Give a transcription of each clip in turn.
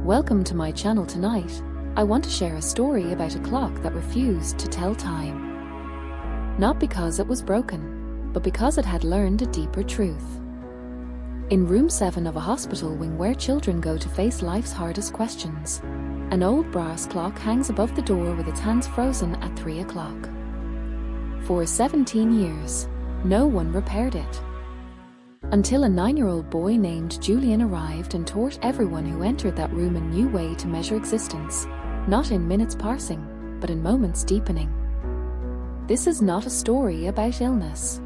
Welcome to my channel tonight. I want to share a story about a clock that refused to tell time. Not because it was broken, but because it had learned a deeper truth. In room 7 of a hospital wing where children go to face life's hardest questions, an old brass clock hangs above the door with its hands frozen at 3 o'clock. For 17 years, no one repaired it. Until a 9-year-old boy named Julian arrived and taught everyone who entered that room a new way to measure existence, not in minutes passing, but in moments deepening. This is not a story about illness.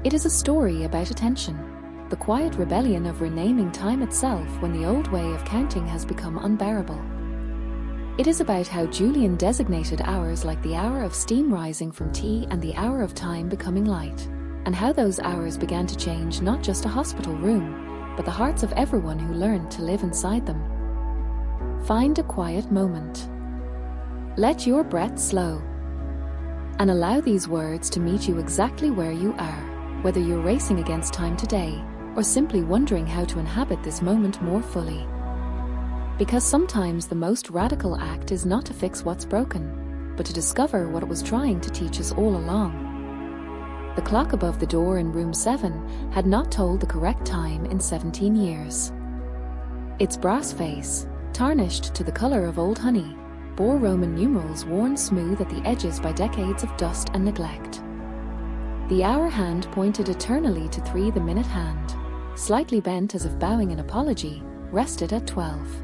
It is a story about attention, the quiet rebellion of renaming time itself when the old way of counting has become unbearable. It is about how Julian designated hours like the hour of steam rising from tea and the hour of time becoming light, and how those hours began to change not just a hospital room, but the hearts of everyone who learned to live inside them. Find a quiet moment. Let your breath slow. And allow these words to meet you exactly where you are, whether you're racing against time today, or simply wondering how to inhabit this moment more fully. Because sometimes the most radical act is not to fix what's broken, but to discover what it was trying to teach us all along. The clock above the door in room 7 had not told the correct time in 17 years. Its brass face, tarnished to the color of old honey, bore Roman numerals worn smooth at the edges by decades of dust and neglect. The hour hand pointed eternally to 3. The minute hand, slightly bent as if bowing in apology, rested at 12.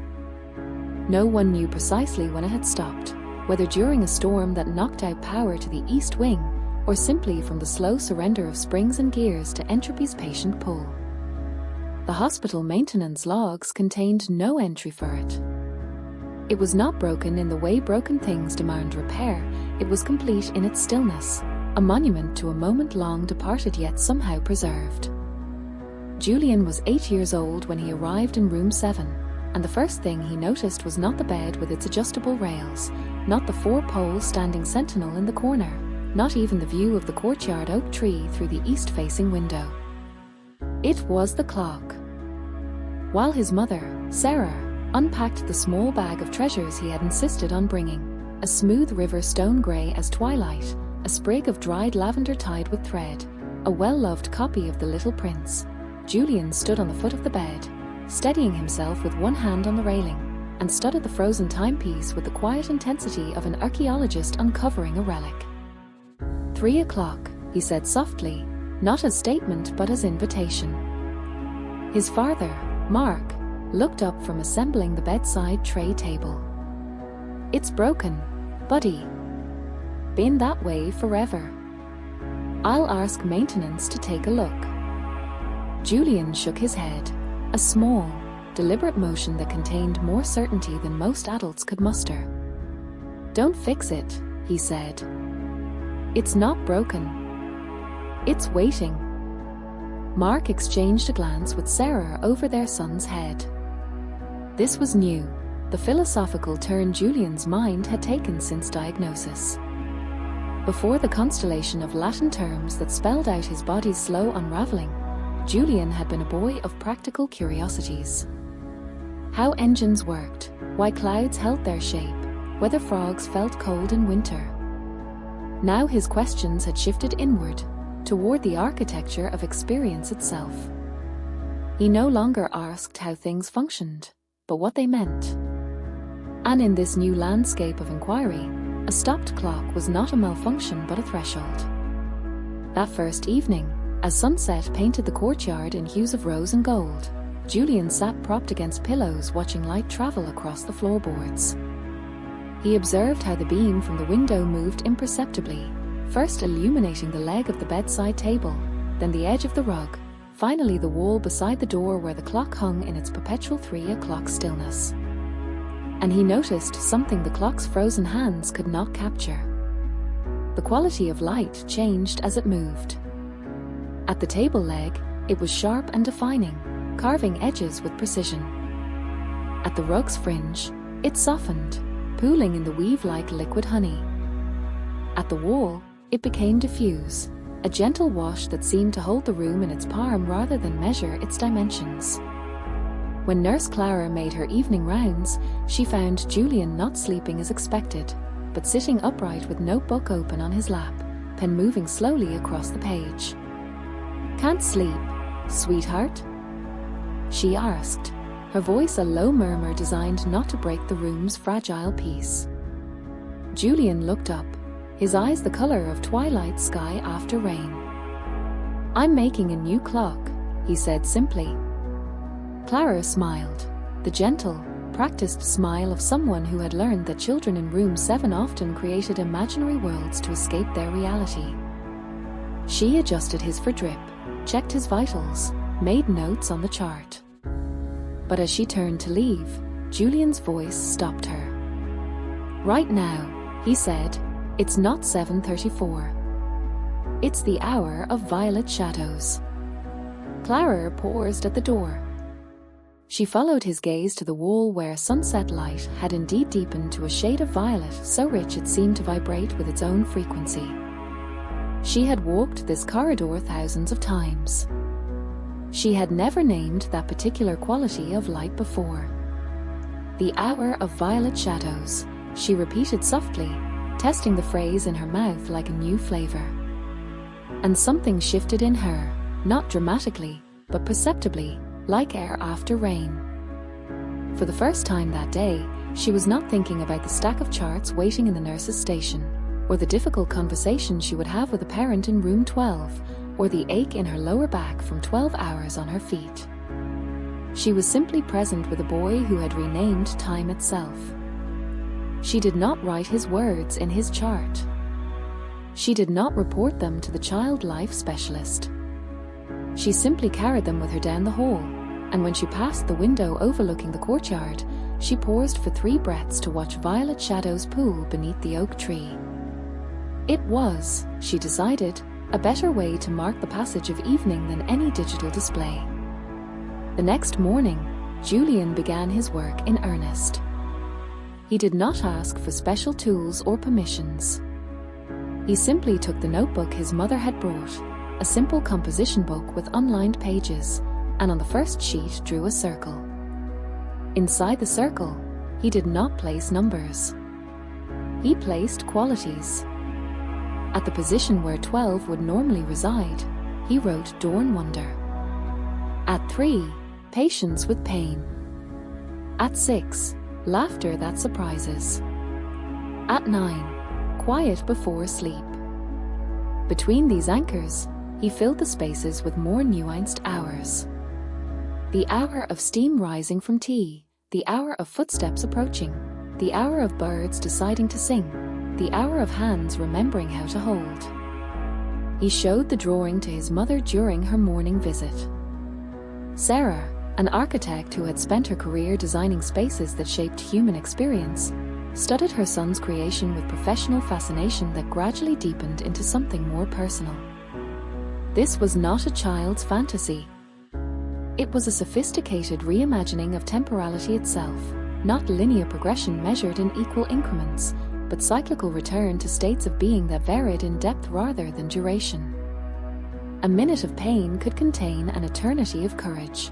No one knew precisely when it had stopped, whether during a storm that knocked out power to the east wing, or simply from the slow surrender of springs and gears to entropy's patient pull. The hospital maintenance logs contained no entry for it. It was not broken in the way broken things demand repair, it was complete in its stillness, a monument to a moment long departed yet somehow preserved. Julian was 8 years old when he arrived in room 7, and the first thing he noticed was not the bed with its adjustable rails, not the 4 poles standing sentinel in the corner, not even the view of the courtyard oak tree through the east-facing window. It was the clock. While his mother, Sarah, unpacked the small bag of treasures he had insisted on bringing, a smooth river stone grey as twilight, a sprig of dried lavender tied with thread, a well-loved copy of The Little Prince, Julian stood on the foot of the bed, steadying himself with one hand on the railing, and studied the frozen timepiece with the quiet intensity of an archaeologist uncovering a relic. 3 o'clock, he said softly, not as statement but as invitation. His father, Mark, looked up from assembling the bedside tray table. It's broken, buddy. Been that way forever. I'll ask maintenance to take a look. Julian shook his head, a small, deliberate motion that contained more certainty than most adults could muster. Don't fix it, he said. It's not broken. It's waiting. Mark exchanged a glance with Sarah over their son's head. This was new, the philosophical turn Julian's mind had taken since diagnosis. Before the constellation of Latin terms that spelled out his body's slow unraveling, Julian had been a boy of practical curiosities. How engines worked, why clouds held their shape, whether frogs felt cold in winter. Now his questions had shifted inward, toward the architecture of experience itself. He no longer asked how things functioned, but what they meant. And in this new landscape of inquiry, a stopped clock was not a malfunction but a threshold. That first evening, as sunset painted the courtyard in hues of rose and gold, Julian sat propped against pillows watching light travel across the floorboards. He observed how the beam from the window moved imperceptibly, first illuminating the leg of the bedside table, then the edge of the rug, finally the wall beside the door where the clock hung in its perpetual 3 o'clock stillness. And he noticed something the clock's frozen hands could not capture. The quality of light changed as it moved. At the table leg, it was sharp and defining, carving edges with precision. At the rug's fringe, it softened, pooling in the weave like liquid honey. At the wall, it became diffuse, a gentle wash that seemed to hold the room in its palm rather than measure its dimensions. When Nurse Clara made her evening rounds, she found Julian not sleeping as expected, but sitting upright with notebook open on his lap, pen moving slowly across the page. "Can't sleep, sweetheart?" she asked, her voice a low murmur designed not to break the room's fragile peace. Julian looked up, his eyes the color of twilight sky after rain. "I'm making a new clock," he said simply. Clara smiled, the gentle, practiced smile of someone who had learned that children in room 7 often created imaginary worlds to escape their reality. She adjusted his for drip, checked his vitals, made notes on the chart. But as she turned to leave, Julian's voice stopped her. "Right now," he said, "it's not 7:34. It's the hour of violet shadows." Clara paused at the door. She followed his gaze to the wall where sunset light had indeed deepened to a shade of violet so rich it seemed to vibrate with its own frequency. She had walked this corridor thousands of times. She had never named that particular quality of light before. "The hour of violet shadows," she repeated softly, testing the phrase in her mouth like a new flavor. And something shifted in her, not dramatically, but perceptibly, like air after rain. For the first time that day, she was not thinking about the stack of charts waiting in the nurse's station, or the difficult conversation she would have with a parent in room 12, or the ache in her lower back from 12 hours on her feet. She was simply present with a boy who had renamed time itself. She did not write his words in his chart. She did not report them to the child life specialist. She simply carried them with her down the hall, and when she passed the window overlooking the courtyard, she paused for 3 breaths to watch violet shadows pool beneath the oak tree. It was, she decided, a better way to mark the passage of evening than any digital display. The next morning, Julian began his work in earnest. He did not ask for special tools or permissions. He simply took the notebook his mother had brought, a simple composition book with unlined pages, and on the first sheet drew a circle. Inside the circle, he did not place numbers. He placed qualities. At the position where 12 would normally reside, he wrote dawn wonder. At 3, patience with pain. At 6, laughter that surprises. At 9, quiet before sleep. Between these anchors, he filled the spaces with more nuanced hours. The hour of steam rising from tea, the hour of footsteps approaching, the hour of birds deciding to sing, the hour of hands remembering how to hold. He showed the drawing to his mother during her morning visit. Sarah, an architect who had spent her career designing spaces that shaped human experience, studied her son's creation with professional fascination that gradually deepened into something more personal. This was not a child's fantasy. It was a sophisticated reimagining of temporality itself, not linear progression measured in equal increments, but cyclical return to states of being that varied in depth rather than duration. A minute of pain could contain an eternity of courage.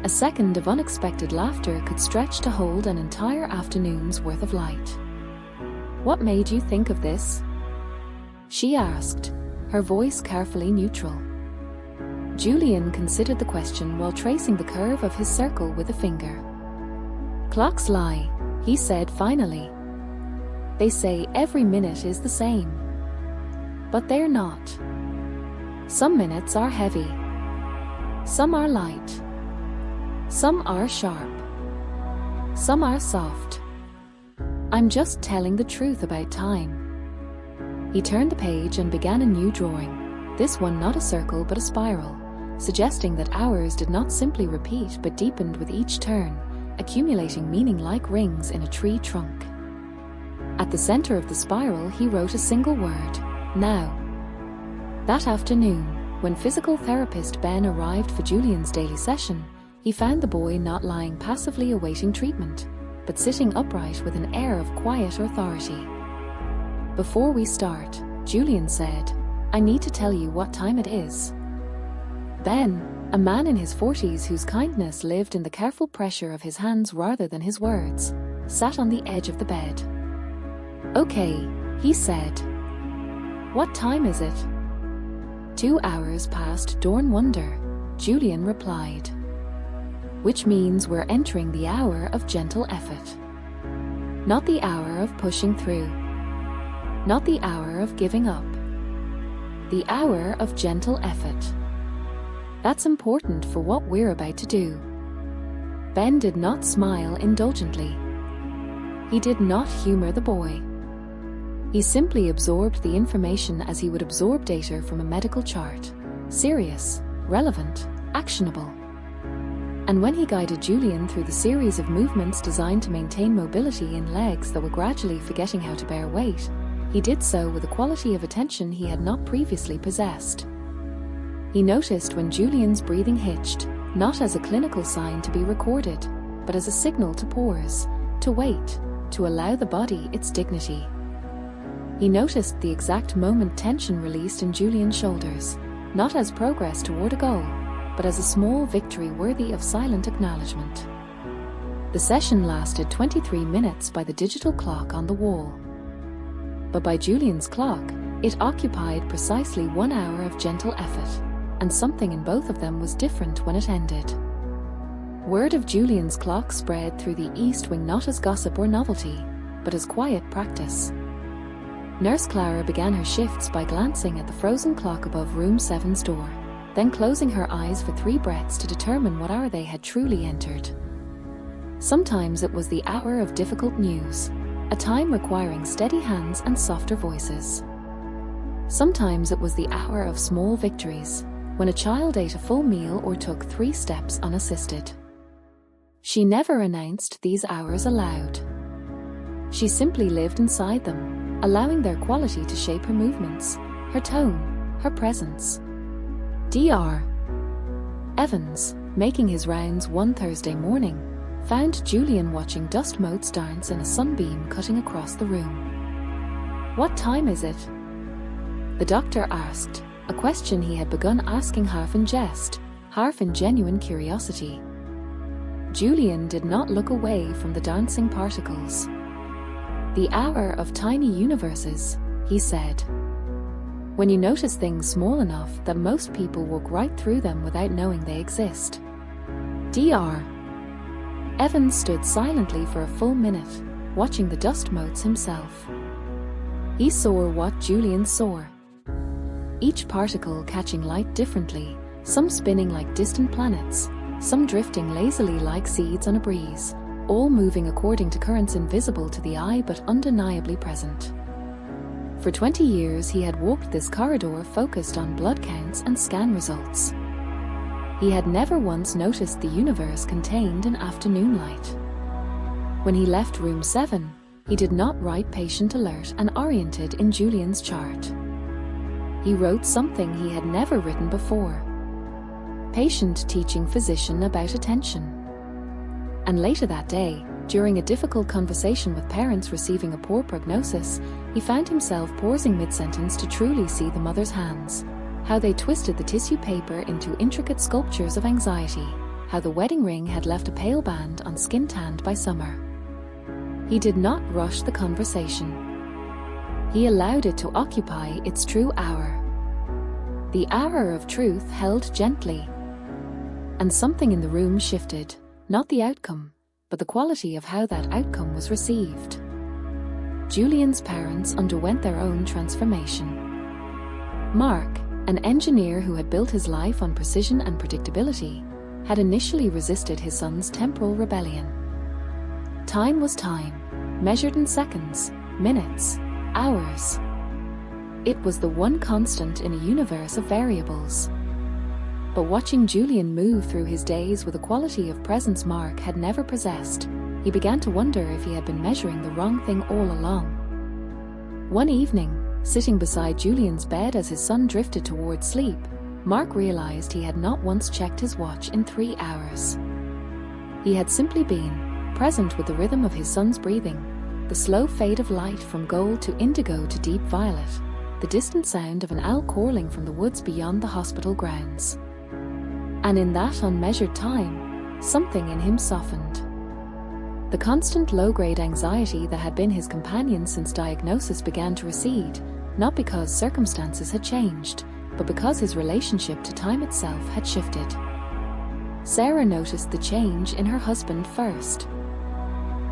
A second of unexpected laughter could stretch to hold an entire afternoon's worth of light. "What made you think of this?" she asked, her voice carefully neutral. Julian considered the question while tracing the curve of his circle with a finger. "Clocks lie," he said finally. "They say every minute is the same. But they're not. Some minutes are heavy. Some are light. Some are sharp. Some are soft. I'm just telling the truth about time." He turned the page and began a new drawing, this one not a circle but a spiral, suggesting that hours did not simply repeat but deepened with each turn, accumulating meaning like rings in a tree trunk. At the center of the spiral he wrote a single word, now. That afternoon, when physical therapist Ben arrived for Julian's daily session, he found the boy not lying passively awaiting treatment, but sitting upright with an air of quiet authority. "Before we start," Julian said, "I need to tell you what time it is." Ben, A man in his 40s whose kindness lived in the careful pressure of his hands rather than his words, sat on the edge of the bed. "Okay," he said. "What time is it?" 2 hours past dawn wonder, Julian replied. "Which means we're entering the hour of gentle effort. Not the hour of pushing through. Not the hour of giving up. The hour of gentle effort. That's important for what we're about to do." Ben did not smile indulgently. He did not humor the boy. He simply absorbed the information as he would absorb data from a medical chart. Serious, relevant, actionable. And when he guided Julian through the series of movements designed to maintain mobility in legs that were gradually forgetting how to bear weight, he did so with a quality of attention he had not previously possessed. He noticed when Julian's breathing hitched, not as a clinical sign to be recorded, but as a signal to pause, to wait, to allow the body its dignity. He noticed the exact moment tension released in Julian's shoulders, not as progress toward a goal, but as a small victory worthy of silent acknowledgement. The session lasted 23 minutes by the digital clock on the wall. But by Julian's clock, it occupied precisely 1 hour of gentle effort, and something in both of them was different when it ended. Word of Julian's clock spread through the East Wing not as gossip or novelty, but as quiet practice. Nurse Clara began her shifts by glancing at the frozen clock above room 7's door, then closing her eyes for 3 breaths to determine what hour they had truly entered. Sometimes it was the hour of difficult news, a time requiring steady hands and softer voices. Sometimes it was the hour of small victories, when a child ate a full meal or took 3 steps unassisted. She never announced these hours aloud. She simply lived inside them, allowing their quality to shape her movements, her tone, her presence. Dr. Evans, making his rounds one Thursday morning, found Julian watching dust motes dance in a sunbeam cutting across the room. "What time is it?" the doctor asked, a question he had begun asking half in jest, half in genuine curiosity. Julian did not look away from the dancing particles. "The hour of tiny universes," he said. "When you notice things small enough that most people walk right through them without knowing they exist." Dr. Evans stood silently for a full minute, watching the dust motes himself. He saw what Julian saw. Each particle catching light differently, some spinning like distant planets, some drifting lazily like seeds on a breeze, all moving according to currents invisible to the eye but undeniably present. For 20 years he had walked this corridor focused on blood counts and scan results. He had never once noticed the universe contained in afternoon light. When he left room 7, he did not write patient alert and oriented in Julian's chart. He wrote something he had never written before. Patient teaching physician about attention. And later that day, during a difficult conversation with parents receiving a poor prognosis, he found himself pausing mid-sentence to truly see the mother's hands, how they twisted the tissue paper into intricate sculptures of anxiety, how the wedding ring had left a pale band on skin tanned by summer. He did not rush the conversation. He allowed it to occupy its true hour. The hour of truth held gently. And something in the room shifted, not the outcome, but the quality of how that outcome was received. Julian's parents underwent their own transformation. Mark, an engineer who had built his life on precision and predictability, had initially resisted his son's temporal rebellion. Time was time, measured in seconds, minutes, hours. It was the one constant in a universe of variables. But watching Julian move through his days with a quality of presence Mark had never possessed, he began to wonder if he had been measuring the wrong thing all along. One evening, sitting beside Julian's bed as his son drifted toward sleep, Mark realized he had not once checked his watch in 3 hours. He had simply been present with the rhythm of his son's breathing, the slow fade of light from gold to indigo to deep violet, the distant sound of an owl calling from the woods beyond the hospital grounds. And in that unmeasured time, something in him softened. The constant low-grade anxiety that had been his companion since diagnosis began to recede, not because circumstances had changed, but because his relationship to time itself had shifted. Sarah noticed the change in her husband first.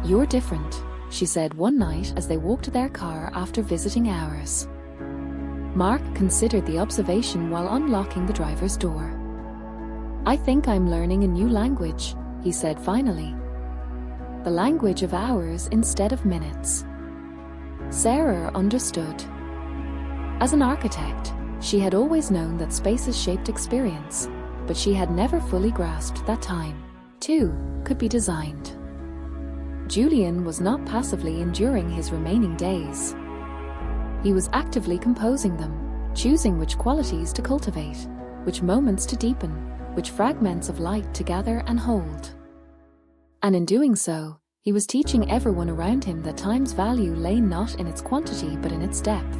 "You're different," she said one night as they walked to their car after visiting hours. Mark considered the observation while unlocking the driver's door. "I think I'm learning a new language," he said finally. "The language of hours instead of minutes." Sarah understood. As an architect, she had always known that spaces shaped experience, but she had never fully grasped that time, too, could be designed. Julian was not passively enduring his remaining days. He was actively composing them, choosing which qualities to cultivate, which moments to deepen, which fragments of light to gather and hold. And in doing so, he was teaching everyone around him that time's value lay not in its quantity but in its depth.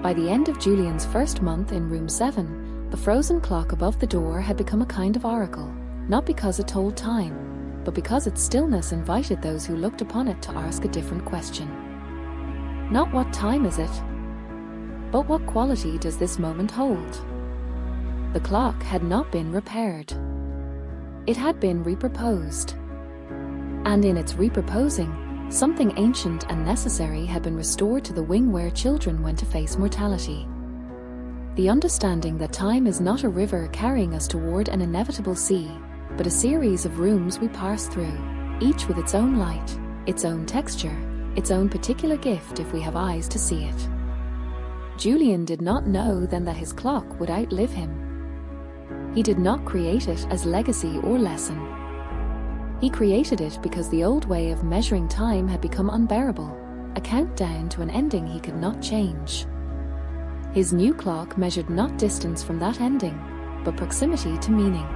By the end of Julian's first month in room 7, the frozen clock above the door had become a kind of oracle, not because it told time, but because its stillness invited those who looked upon it to ask a different question. Not what time is it, but what quality does this moment hold? The clock had not been repaired. It had been reproposed. And in its reproposing, something ancient and necessary had been restored to the wing where children went to face mortality. The understanding that time is not a river carrying us toward an inevitable sea, but a series of rooms we pass through, each with its own light, its own texture, its own particular gift if we have eyes to see it. Julian did not know then that his clock would outlive him. He did not create it as legacy or lesson. He created it because the old way of measuring time had become unbearable, a countdown to an ending he could not change. His new clock measured not distance from that ending, but proximity to meaning.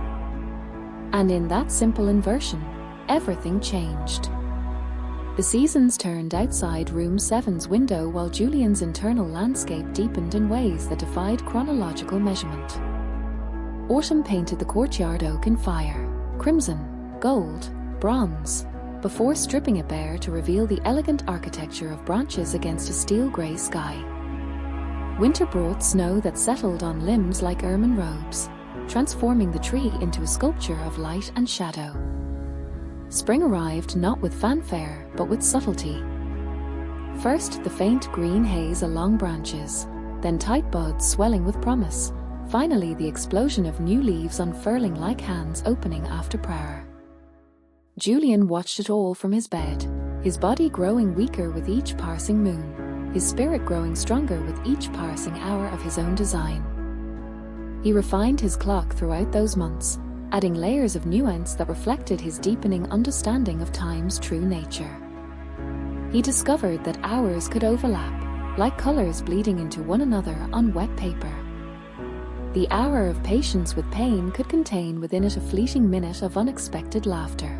And in that simple inversion, everything changed. The seasons turned outside room 7's window while Julian's internal landscape deepened in ways that defied chronological measurement. Autumn painted the courtyard oak in fire, crimson, gold, bronze, before stripping it bare to reveal the elegant architecture of branches against a steel-grey sky. Winter brought snow that settled on limbs like ermine robes, transforming the tree into a sculpture of light and shadow. Spring arrived not with fanfare, but with subtlety. First the faint green haze along branches, then tight buds swelling with promise, finally the explosion of new leaves unfurling like hands opening after prayer. Julian watched it all from his bed, his body growing weaker with each passing moon, his spirit growing stronger with each passing hour of his own design. He refined his clock throughout those months, adding layers of nuance that reflected his deepening understanding of time's true nature. He discovered that hours could overlap, like colors bleeding into one another on wet paper. The hour of patience with pain could contain within it a fleeting minute of unexpected laughter.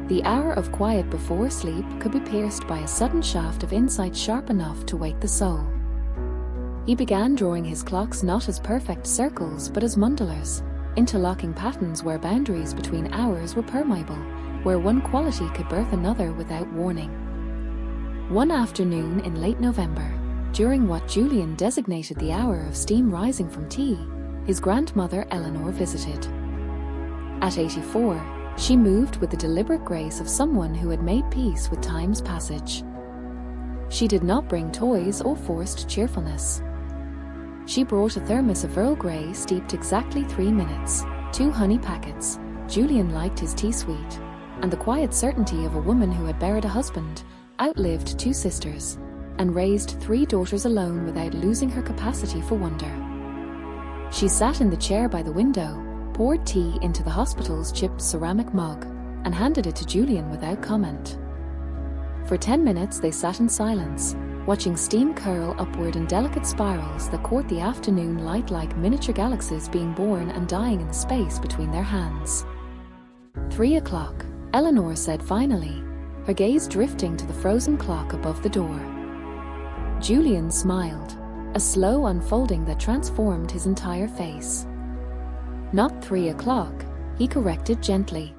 The hour of quiet before sleep could be pierced by a sudden shaft of insight sharp enough to wake the soul. He began drawing his clocks not as perfect circles but as mandalas, interlocking patterns where boundaries between hours were permeable, where one quality could birth another without warning. One afternoon in late November, during what Julian designated the hour of steam rising from tea, his grandmother Eleanor visited. At 84, she moved with the deliberate grace of someone who had made peace with time's passage. She did not bring toys or forced cheerfulness. She brought a thermos of Earl Grey steeped exactly 3 minutes, 2 honey packets. Julian liked his tea sweet, and the quiet certainty of a woman who had buried a husband, outlived 2 sisters, and raised 3 daughters alone without losing her capacity for wonder. She sat in the chair by the window, poured tea into the hospital's chipped ceramic mug, and handed it to Julian without comment. For 10 minutes they sat in silence, watching steam curl upward in delicate spirals that court the afternoon light like miniature galaxies being born and dying in the space between their hands. 3 o'clock, Eleanor said finally, her gaze drifting to the frozen clock above the door. Julian smiled, a slow unfolding that transformed his entire face. Not 3 o'clock, he corrected gently.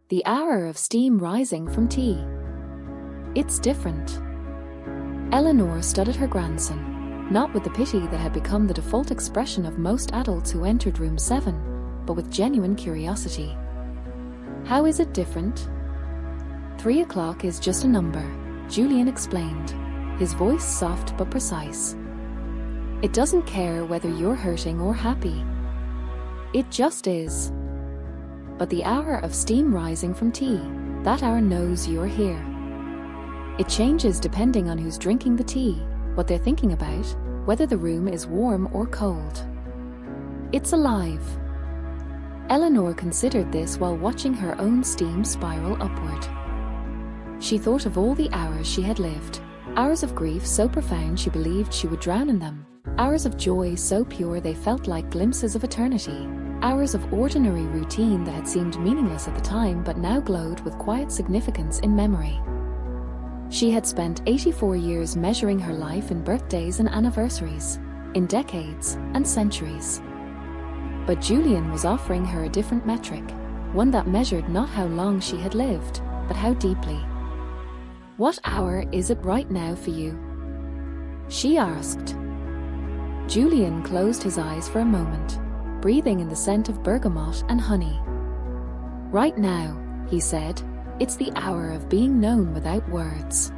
The hour of steam rising from tea. It's different. Eleanor studied her grandson, not with the pity that had become the default expression of most adults who entered room 7, but with genuine curiosity. How is it different? 3 o'clock is just a number, Julian explained, his voice soft but precise. It doesn't care whether you're hurting or happy. It just is. But the hour of steam rising from tea, that hour knows you're here. It changes depending on who's drinking the tea, what they're thinking about, whether the room is warm or cold. It's alive. Eleanor considered this while watching her own steam spiral upward. She thought of all the hours she had lived, hours of grief so profound she believed she would drown in them, hours of joy so pure they felt like glimpses of eternity, hours of ordinary routine that had seemed meaningless at the time but now glowed with quiet significance in memory. She had spent 84 years measuring her life in birthdays and anniversaries, in decades and centuries. But Julian was offering her a different metric, one that measured not how long she had lived, but how deeply. What hour is it right now for you? She asked. Julian closed his eyes for a moment, breathing in the scent of bergamot and honey. Right now, he said, it's the hour of being known without words.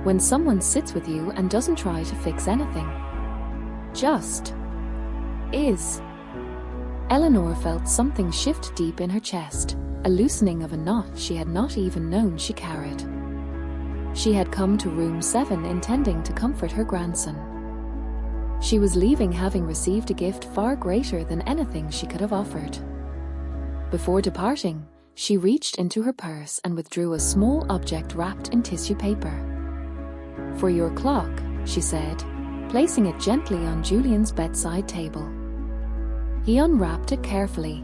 When someone sits with you and doesn't try to fix anything. Just is. Eleanor felt something shift deep in her chest, a loosening of a knot she had not even known she carried. She had come to room 7 intending to comfort her grandson. She was leaving having received a gift far greater than anything she could have offered. Before departing, she reached into her purse and withdrew a small object wrapped in tissue paper. For your clock, she said, placing it gently on Julian's bedside table. He unwrapped it carefully.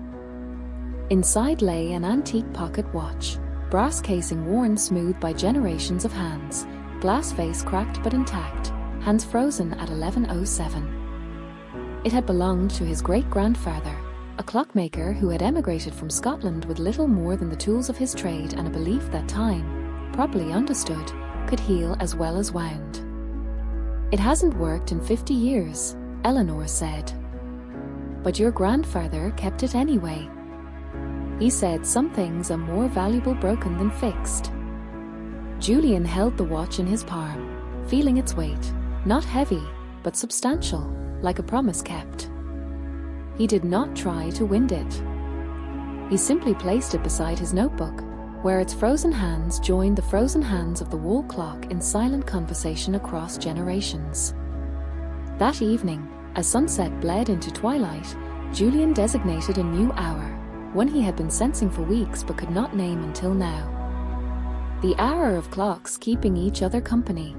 Inside lay an antique pocket watch, brass casing worn smooth by generations of hands, glass face cracked but intact, hands frozen at 11:07. It had belonged to his great-grandfather, a clockmaker who had emigrated from Scotland with little more than the tools of his trade and a belief that time, properly understood, could heal as well as wound. It hasn't worked in 50 years, Eleanor said. But your grandfather kept it anyway. He said some things are more valuable broken than fixed. Julian held the watch in his palm, feeling its weight, not heavy, but substantial, like a promise kept. He did not try to wind it. He simply placed it beside his notebook, where its frozen hands joined the frozen hands of the wall clock in silent conversation across generations. That evening, as sunset bled into twilight, Julian designated a new hour, one he had been sensing for weeks but could not name until now. The hour of clocks keeping each other company.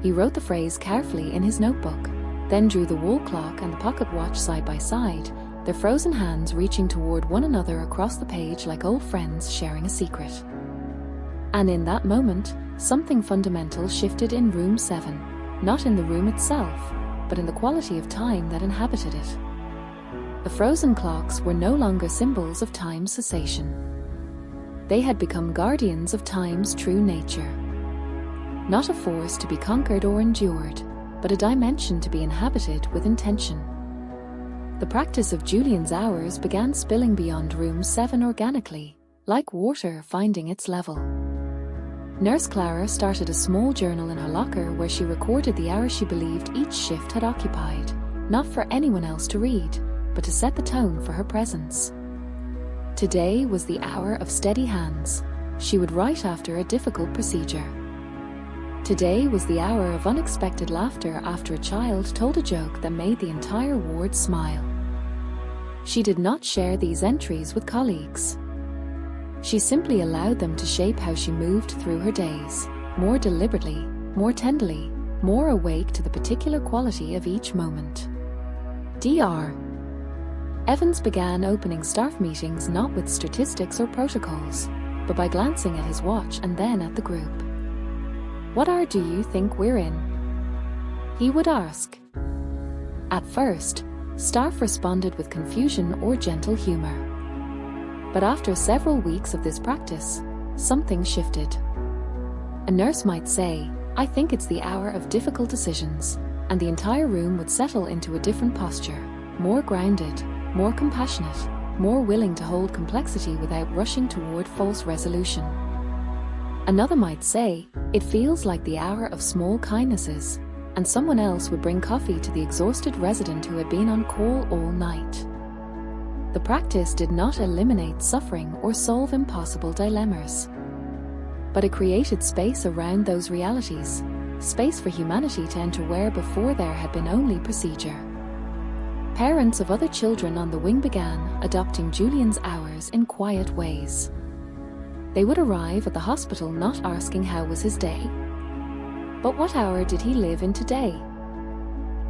He wrote the phrase carefully in his notebook, then drew the wall clock and the pocket watch side by side, their frozen hands reaching toward one another across the page like old friends sharing a secret. And in that moment, something fundamental shifted in room 7, not in the room itself, but in the quality of time that inhabited it. The frozen clocks were no longer symbols of time's cessation. They had become guardians of time's true nature. Not a force to be conquered or endured, but a dimension to be inhabited with intention. The practice of Julian's hours began spilling beyond room 7 organically, like water finding its level. Nurse Clara started a small journal in her locker where she recorded the hours she believed each shift had occupied, not for anyone else to read, but to set the tone for her presence. Today was the hour of steady hands, she would write after a difficult procedure. Today was the hour of unexpected laughter after a child told a joke that made the entire ward smile. She did not share these entries with colleagues. She simply allowed them to shape how she moved through her days, more deliberately, more tenderly, more awake to the particular quality of each moment. Dr. Evans began opening staff meetings not with statistics or protocols, but by glancing at his watch and then at the group. What hour do you think we're in? He would ask. At first, staff responded with confusion or gentle humor. But after several weeks of this practice, something shifted. A nurse might say, "I think it's the hour of difficult decisions," and the entire room would settle into a different posture, more grounded, more compassionate, more willing to hold complexity without rushing toward false resolution. Another might say, "It feels like the hour of small kindnesses," and someone else would bring coffee to the exhausted resident who had been on call all night. The practice did not eliminate suffering or solve impossible dilemmas, but it created space around those realities, space for humanity to enter where before there had been only procedure. Parents of other children on the wing began adopting Julian's hours in quiet ways. They would arrive at the hospital not asking how was his day, but what hour did he live in today?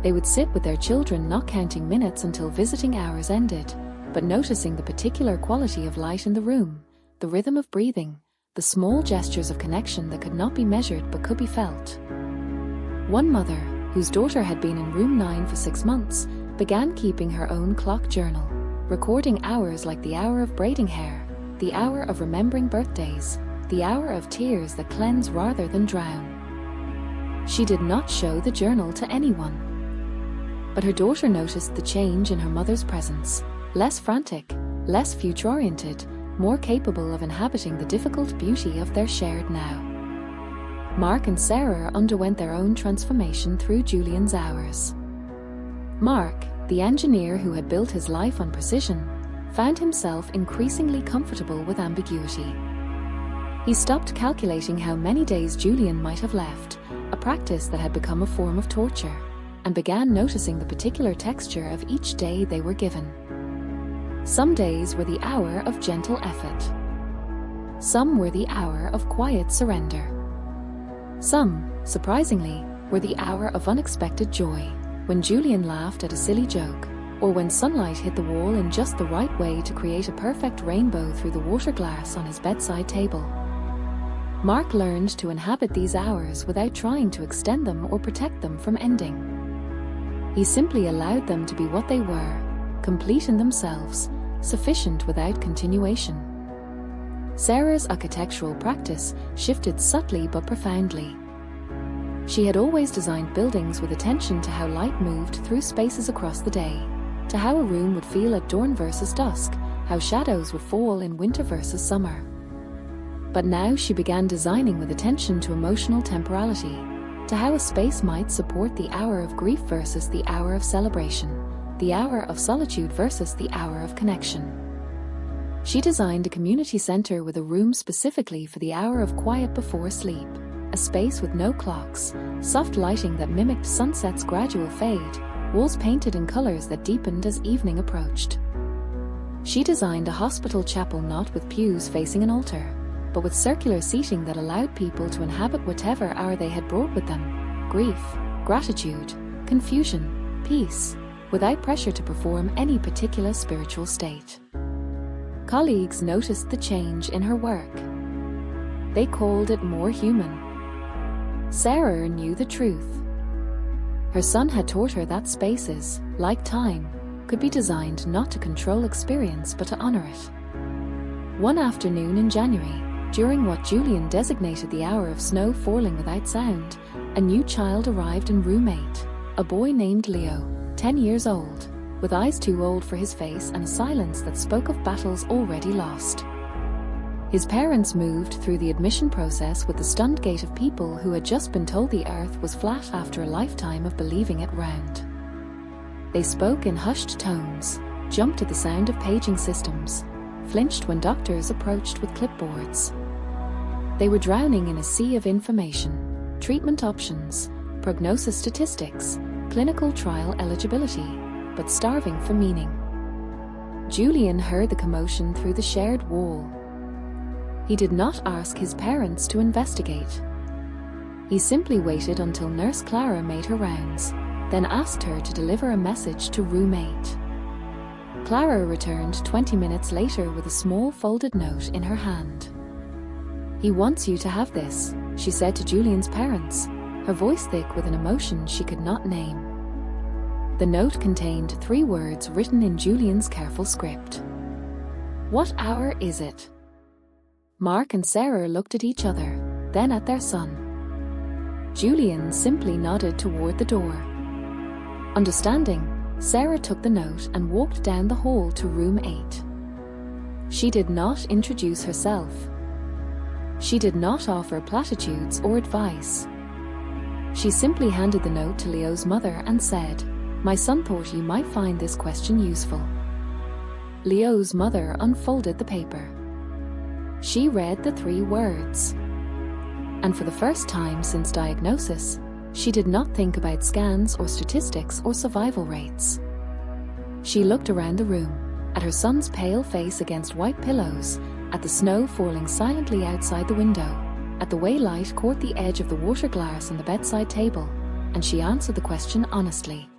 They would sit with their children not counting minutes until visiting hours ended, but noticing the particular quality of light in the room, the rhythm of breathing, the small gestures of connection that could not be measured but could be felt. One mother, whose daughter had been in room 9 for 6 months, began keeping her own clock journal, recording hours like the hour of braiding hair, the hour of remembering birthdays, the hour of tears that cleanse rather than drown. She did not show the journal to anyone, but her daughter noticed the change in her mother's presence, less frantic, less future-oriented, more capable of inhabiting the difficult beauty of their shared now. Mark and Sarah underwent their own transformation through Julian's hours. Mark, the engineer who had built his life on precision, found himself increasingly comfortable with ambiguity. He stopped calculating how many days Julian might have left, a practice that had become a form of torture, and began noticing the particular texture of each day they were given. Some days were the hour of gentle effort. Some were the hour of quiet surrender. Some, surprisingly, were the hour of unexpected joy, when Julian laughed at a silly joke, or when sunlight hit the wall in just the right way to create a perfect rainbow through the water glass on his bedside table. Mark learned to inhabit these hours without trying to extend them or protect them from ending. He simply allowed them to be what they were, complete in themselves, sufficient without continuation. Sarah's architectural practice shifted subtly but profoundly. She had always designed buildings with attention to how light moved through spaces across the day, to how a room would feel at dawn versus dusk, how shadows would fall in winter versus summer. But now she began designing with attention to emotional temporality, to how a space might support the hour of grief versus the hour of celebration, the hour of solitude versus the hour of connection. She designed a community center with a room specifically for the hour of quiet before sleep, a space with no clocks, soft lighting that mimicked sunset's gradual fade, walls painted in colors that deepened as evening approached. She designed a hospital chapel not with pews facing an altar, but with circular seating that allowed people to inhabit whatever hour they had brought with them, grief, gratitude, confusion, peace, without pressure to perform any particular spiritual state. Colleagues noticed the change in her work. They called it more human. Sarah knew the truth. Her son had taught her that spaces, like time, could be designed not to control experience but to honor it. One afternoon in January, during what Julian designated the hour of snow falling without sound, a new child arrived in room 8, a boy named Leo, 10 years old, with eyes too old for his face and a silence that spoke of battles already lost. His parents moved through the admission process with the stunned gait of people who had just been told the earth was flat after a lifetime of believing it round. They spoke in hushed tones, jumped at the sound of paging systems, flinched when doctors approached with clipboards. They were drowning in a sea of information, treatment options, prognosis statistics, clinical trial eligibility, but starving for meaning. Julian heard the commotion through the shared wall. He did not ask his parents to investigate. He simply waited until Nurse Clara made her rounds, then asked her to deliver a message to room 8. Clara returned 20 minutes later with a small folded note in her hand. "He wants you to have this," she said to Julian's parents, her voice thick with an emotion she could not name. The note contained 3 words written in Julian's careful script. "What hour is it?" Mark and Sarah looked at each other, then at their son. Julian simply nodded toward the door. Understanding, Sarah took the note and walked down the hall to room 8. She did not introduce herself. She did not offer platitudes or advice. She simply handed the note to Leo's mother and said, "My son thought you might find this question useful." Leo's mother unfolded the paper. She read the 3 words. And for the first time since diagnosis, she did not think about scans or statistics or survival rates. She looked around the room, at her son's pale face against white pillows, at the snow falling silently outside the window, at the way light caught the edge of the water glass on the bedside table, and she answered the question honestly.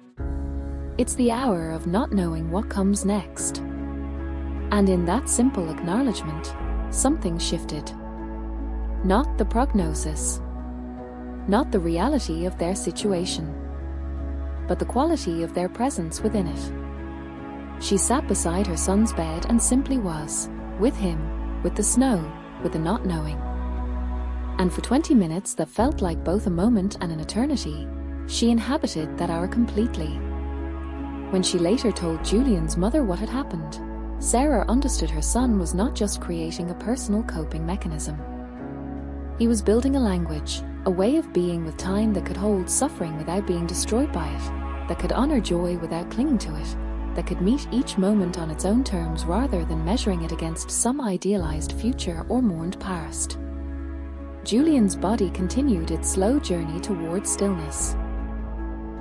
It's the hour of not knowing what comes next. And in that simple acknowledgement, something shifted. Not the prognosis, not the reality of their situation, but the quality of their presence within it. She sat beside her son's bed and simply was, with him, with the snow, with the not knowing. And for 20 minutes that felt like both a moment and an eternity, she inhabited that hour completely. When she later told Julian's mother what had happened, Sarah understood her son was not just creating a personal coping mechanism. He was building a language, a way of being with time that could hold suffering without being destroyed by it, that could honor joy without clinging to it, that could meet each moment on its own terms rather than measuring it against some idealized future or mourned past. Julian's body continued its slow journey toward stillness.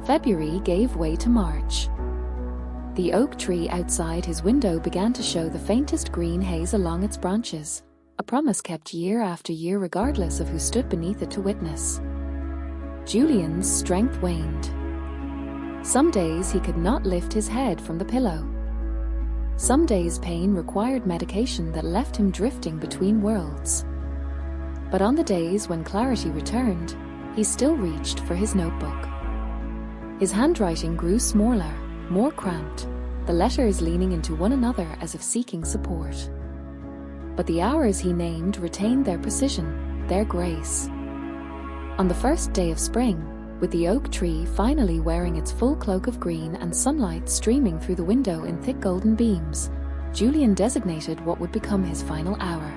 February gave way to March. The oak tree outside his window began to show the faintest green haze along its branches, a promise kept year after year regardless of who stood beneath it to witness. Julian's strength waned. Some days he could not lift his head from the pillow. Some days pain required medication that left him drifting between worlds. But on the days when clarity returned, he still reached for his notebook. His handwriting grew smaller, more cramped, the letters leaning into one another as if seeking support. But the hours he named retained their precision, their grace. On the first day of spring, with the oak tree finally wearing its full cloak of green and sunlight streaming through the window in thick golden beams, Julian designated what would become his final hour.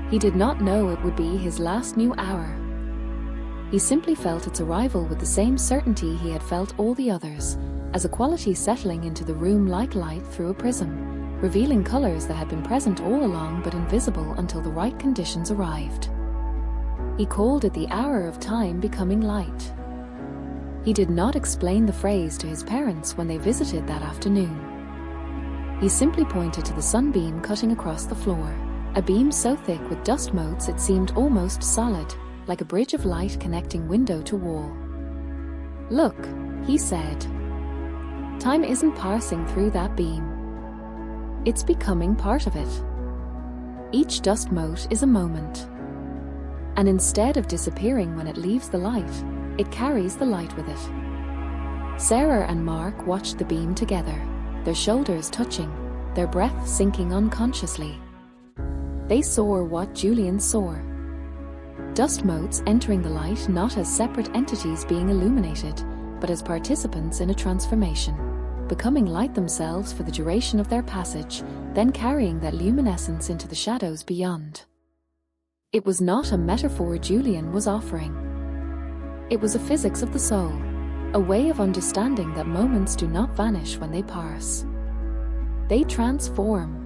He did not know it would be his last new hour. He simply felt its arrival with the same certainty he had felt all the others, as a quality settling into the room like light through a prism, revealing colors that had been present all along but invisible until the right conditions arrived. He called it the hour of time becoming light. He did not explain the phrase to his parents when they visited that afternoon. He simply pointed to the sunbeam cutting across the floor, a beam so thick with dust motes it seemed almost solid, like a bridge of light connecting window to wall. "Look," he said. "Time isn't passing through that beam. It's becoming part of it. Each dust mote is a moment. And instead of disappearing when it leaves the light, it carries the light with it." Sarah and Mark watched the beam together, their shoulders touching, their breath sinking unconsciously. They saw what Julian saw. Dust motes entering the light not as separate entities being illuminated, but as participants in a transformation, becoming light themselves for the duration of their passage, then carrying that luminescence into the shadows beyond. It was not a metaphor Julian was offering. It was a physics of the soul, a way of understanding that moments do not vanish when they pass. They transform.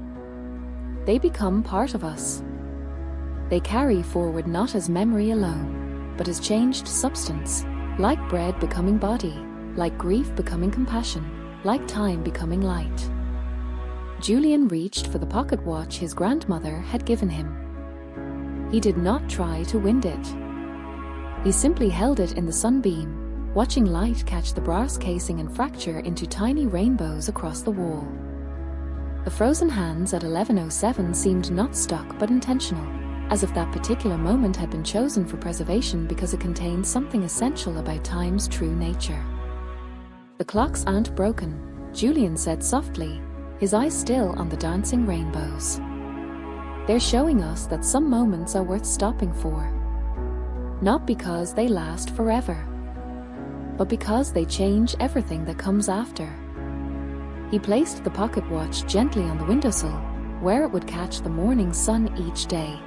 They become part of us. They carry forward not as memory alone, but as changed substance, like bread becoming body, like grief becoming compassion, like time becoming light. Julian reached for the pocket watch his grandmother had given him. He did not try to wind it. He simply held it in the sunbeam, watching light catch the brass casing and fracture into tiny rainbows across the wall. The frozen hands at 11:07 seemed not stuck but intentional, as if that particular moment had been chosen for preservation because it contained something essential about time's true nature. "The clocks aren't broken," Julian said softly, his eyes still on the dancing rainbows. "They're showing us that some moments are worth stopping for. Not because they last forever, but because they change everything that comes after." He placed the pocket watch gently on the windowsill, where it would catch the morning sun each day.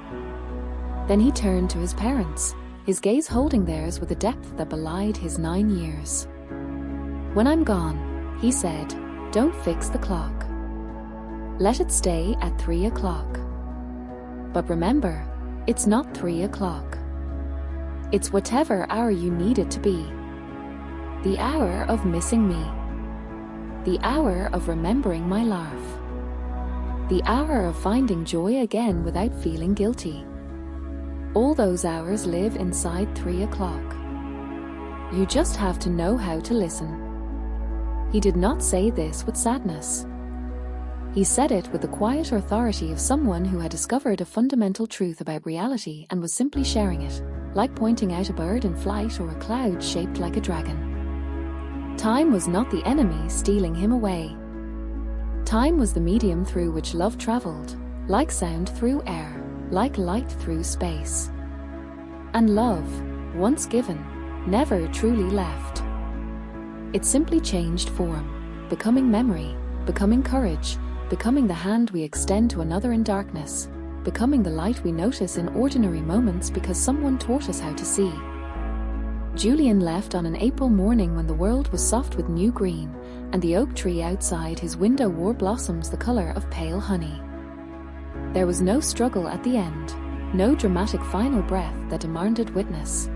Then he turned to his parents, his gaze holding theirs with a depth that belied his 9 years. "When I'm gone," he said, "don't fix the clock. Let it stay at 3 o'clock. But remember, it's not 3 o'clock. It's whatever hour you need it to be. The hour of missing me. The hour of remembering my laugh. The hour of finding joy again without feeling guilty. All those hours live inside 3 o'clock. You just have to know how to listen." He did not say this with sadness. He said it with the quiet authority of someone who had discovered a fundamental truth about reality and was simply sharing it, like pointing out a bird in flight or a cloud shaped like a dragon. Time was not the enemy stealing him away. Time was the medium through which love traveled, like sound through air, like light through space. And love, once given, never truly left. It simply changed form, becoming memory, becoming courage, becoming the hand we extend to another in darkness, becoming the light we notice in ordinary moments because someone taught us how to see. Julian left on an April morning when the world was soft with new green, and the oak tree outside his window wore blossoms the color of pale honey. There was no struggle at the end, no dramatic final breath that demanded witness.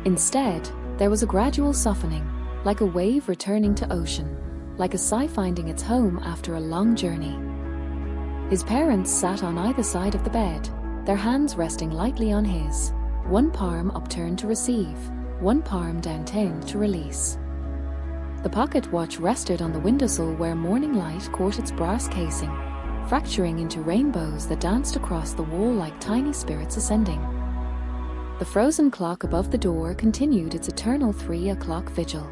Instead, there was a gradual softening, like a wave returning to ocean, like a sigh finding its home after a long journey. His parents sat on either side of the bed, their hands resting lightly on his, one palm upturned to receive, one palm downturned to release. The pocket watch rested on the windowsill where morning light caught its brass casing, fracturing into rainbows that danced across the wall like tiny spirits ascending. The frozen clock above the door continued its eternal 3 o'clock vigil.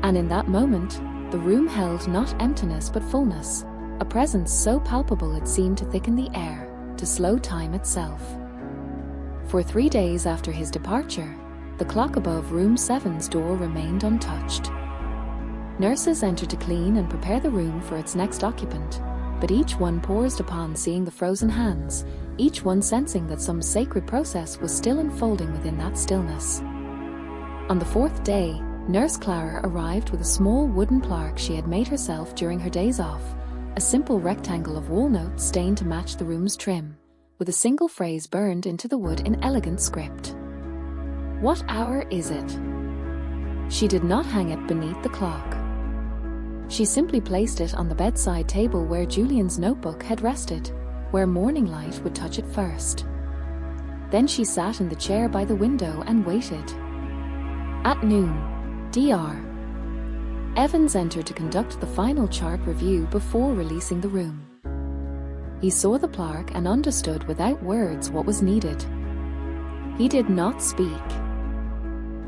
And in that moment, the room held not emptiness but fullness, a presence so palpable it seemed to thicken the air, to slow time itself. For 3 days after his departure, the clock above room 7's door remained untouched. Nurses entered to clean and prepare the room for its next occupant, but each one paused upon seeing the frozen hands, each one sensing that some sacred process was still unfolding within that stillness. On the 4th day, Nurse Clara arrived with a small wooden plaque she had made herself during her days off, a simple rectangle of walnut stained to match the room's trim, with a single phrase burned into the wood in elegant script. "What hour is it?" She did not hang it beneath the clock. She simply placed it on the bedside table where Julian's notebook had rested, where morning light would touch it first. Then she sat in the chair by the window and waited. At noon, Dr. Evans entered to conduct the final chart review before releasing the room. He saw the plaque and understood without words what was needed. He did not speak.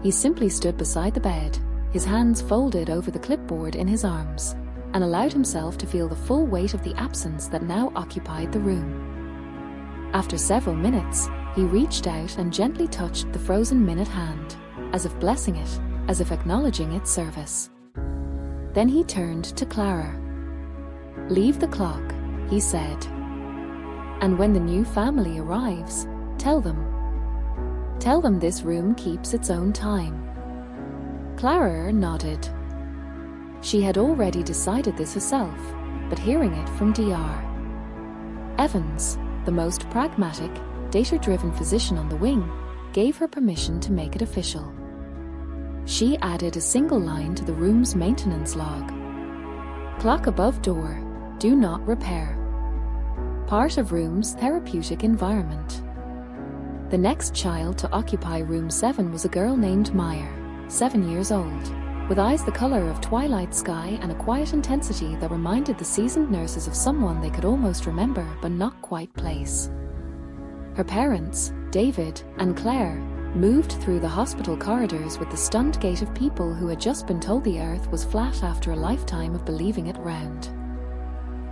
He simply stood beside the bed, his hands folded over the clipboard in his arms, and allowed himself to feel the full weight of the absence that now occupied the room. After several minutes, he reached out and gently touched the frozen minute hand, as if blessing it, as if acknowledging its service. Then he turned to Clara. "Leave the clock," he said. "And when the new family arrives, tell them this room keeps its own time." Clara nodded. She had already decided this herself, but hearing it from Dr. Evans, the most pragmatic, data-driven physician on the wing, gave her permission to make it official. She added a single line to the room's maintenance log. "Clock above door, do not repair. Part of room's therapeutic environment." The next child to occupy room 7 was a girl named Meyer, 7 years old, with eyes the color of twilight sky and a quiet intensity that reminded the seasoned nurses of someone they could almost remember but not quite place. Her parents, David and Claire, moved through the hospital corridors with the stunned gait of people who had just been told the earth was flat after a lifetime of believing it round.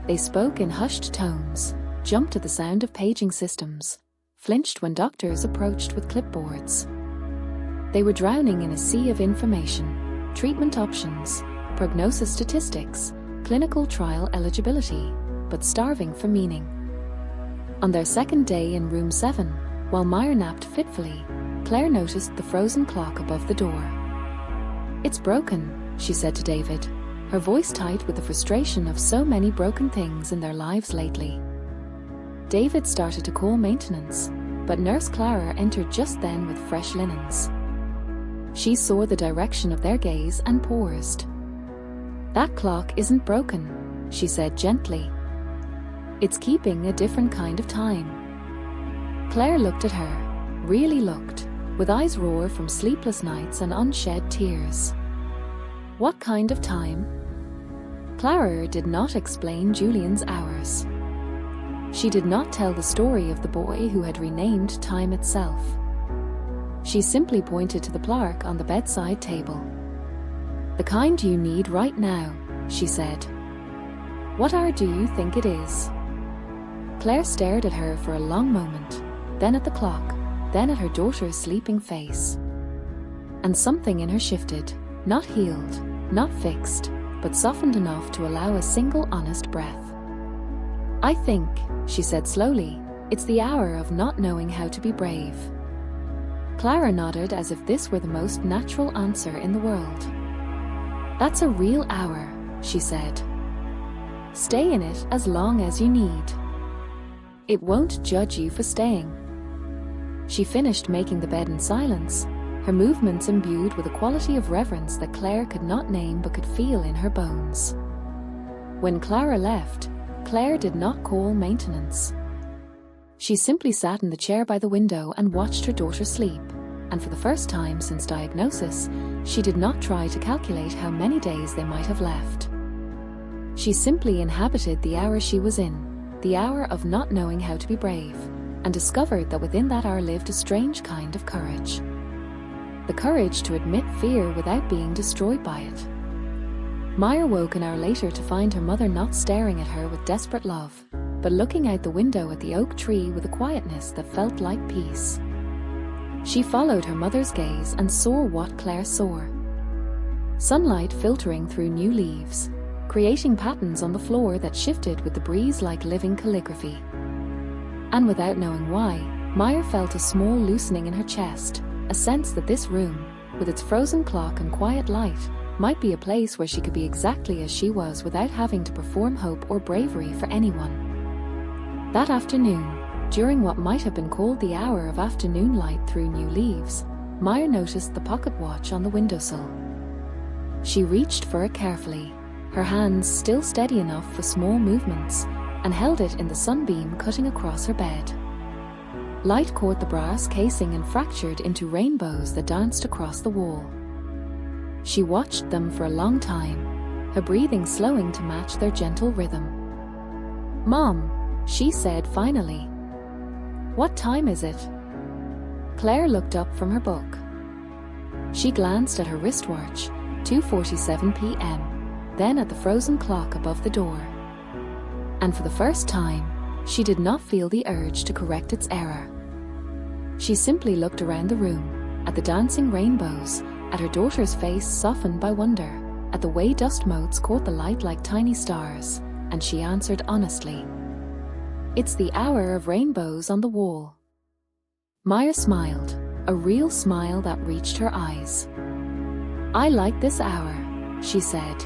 They spoke in hushed tones, jumped at the sound of paging systems, flinched when doctors approached with clipboards. They were drowning in a sea of information, treatment options, prognosis statistics, clinical trial eligibility, but starving for meaning. On their second day in room 7, while Meyer napped fitfully, Claire noticed the frozen clock above the door. "It's broken," she said to David, her voice tight with the frustration of so many broken things in their lives lately. David started to call maintenance, but Nurse Clara entered just then with fresh linens. She saw the direction of their gaze and paused. "That clock isn't broken," she said gently. "It's keeping a different kind of time." Claire looked at her, really looked, with eyes raw from sleepless nights and unshed tears. "What kind of time?" Clara did not explain Julian's hours. She did not tell the story of the boy who had renamed time itself. She simply pointed to the plaque on the bedside table. "The kind you need right now," she said. "What hour do you think it is?" Claire stared at her for a long moment, then at the clock, then at her daughter's sleeping face. And something in her shifted, not healed, not fixed, but softened enough to allow a single honest breath. "I think," she said slowly, "it's the hour of not knowing how to be brave." Clara nodded as if this were the most natural answer in the world. "That's a real hour," she said. "Stay in it as long as you need. It won't judge you for staying." She finished making the bed in silence, her movements imbued with a quality of reverence that Claire could not name but could feel in her bones. When Clara left, Claire did not call maintenance. She simply sat in the chair by the window and watched her daughter sleep, and for the first time since diagnosis, she did not try to calculate how many days they might have left. She simply inhabited the hour she was in, the hour of not knowing how to be brave, and discovered that within that hour lived a strange kind of courage. The courage to admit fear without being destroyed by it. Meyer woke an hour later to find her mother not staring at her with desperate love, but looking out the window at the oak tree with a quietness that felt like peace. She followed her mother's gaze and saw what Claire saw. Sunlight filtering through new leaves, creating patterns on the floor that shifted with the breeze like living calligraphy. And without knowing why, Meyer felt a small loosening in her chest, a sense that this room, with its frozen clock and quiet light, might be a place where she could be exactly as she was without having to perform hope or bravery for anyone. That afternoon, during what might have been called the hour of afternoon light through new leaves, Meyer noticed the pocket watch on the windowsill. She reached for it carefully, her hands still steady enough for small movements, and held it in the sunbeam cutting across her bed. Light caught the brass casing and fractured into rainbows that danced across the wall. She watched them for a long time, her breathing slowing to match their gentle rhythm. "Mom," she said finally. "What time is it?" Claire looked up from her book. She glanced at her wristwatch, 2:47 p.m., then at the frozen clock above the door. And for the first time, she did not feel the urge to correct its error. She simply looked around the room, at the dancing rainbows, at her daughter's face softened by wonder, at the way dust motes caught the light like tiny stars, and she answered honestly, "It's the hour of rainbows on the wall." Meyer smiled, a real smile that reached her eyes. "I like this hour," she said.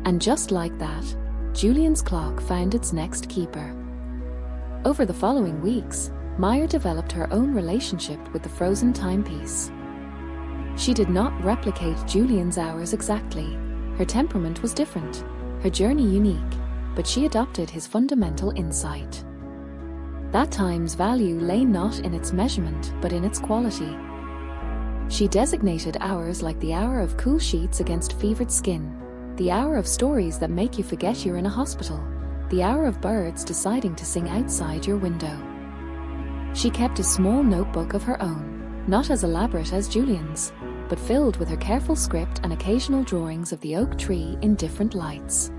And just like that, Julian's clock found its next keeper. Over the following weeks, Meyer developed her own relationship with the frozen timepiece. She did not replicate Julian's hours exactly. Her temperament was different, her journey unique, but she adopted his fundamental insight. That time's value lay not in its measurement, but in its quality. She designated hours like the hour of cool sheets against fevered skin, the hour of stories that make you forget you're in a hospital, the hour of birds deciding to sing outside your window. She kept a small notebook of her own, not as elaborate as Julian's, but filled with her careful script and occasional drawings of the oak tree in different lights.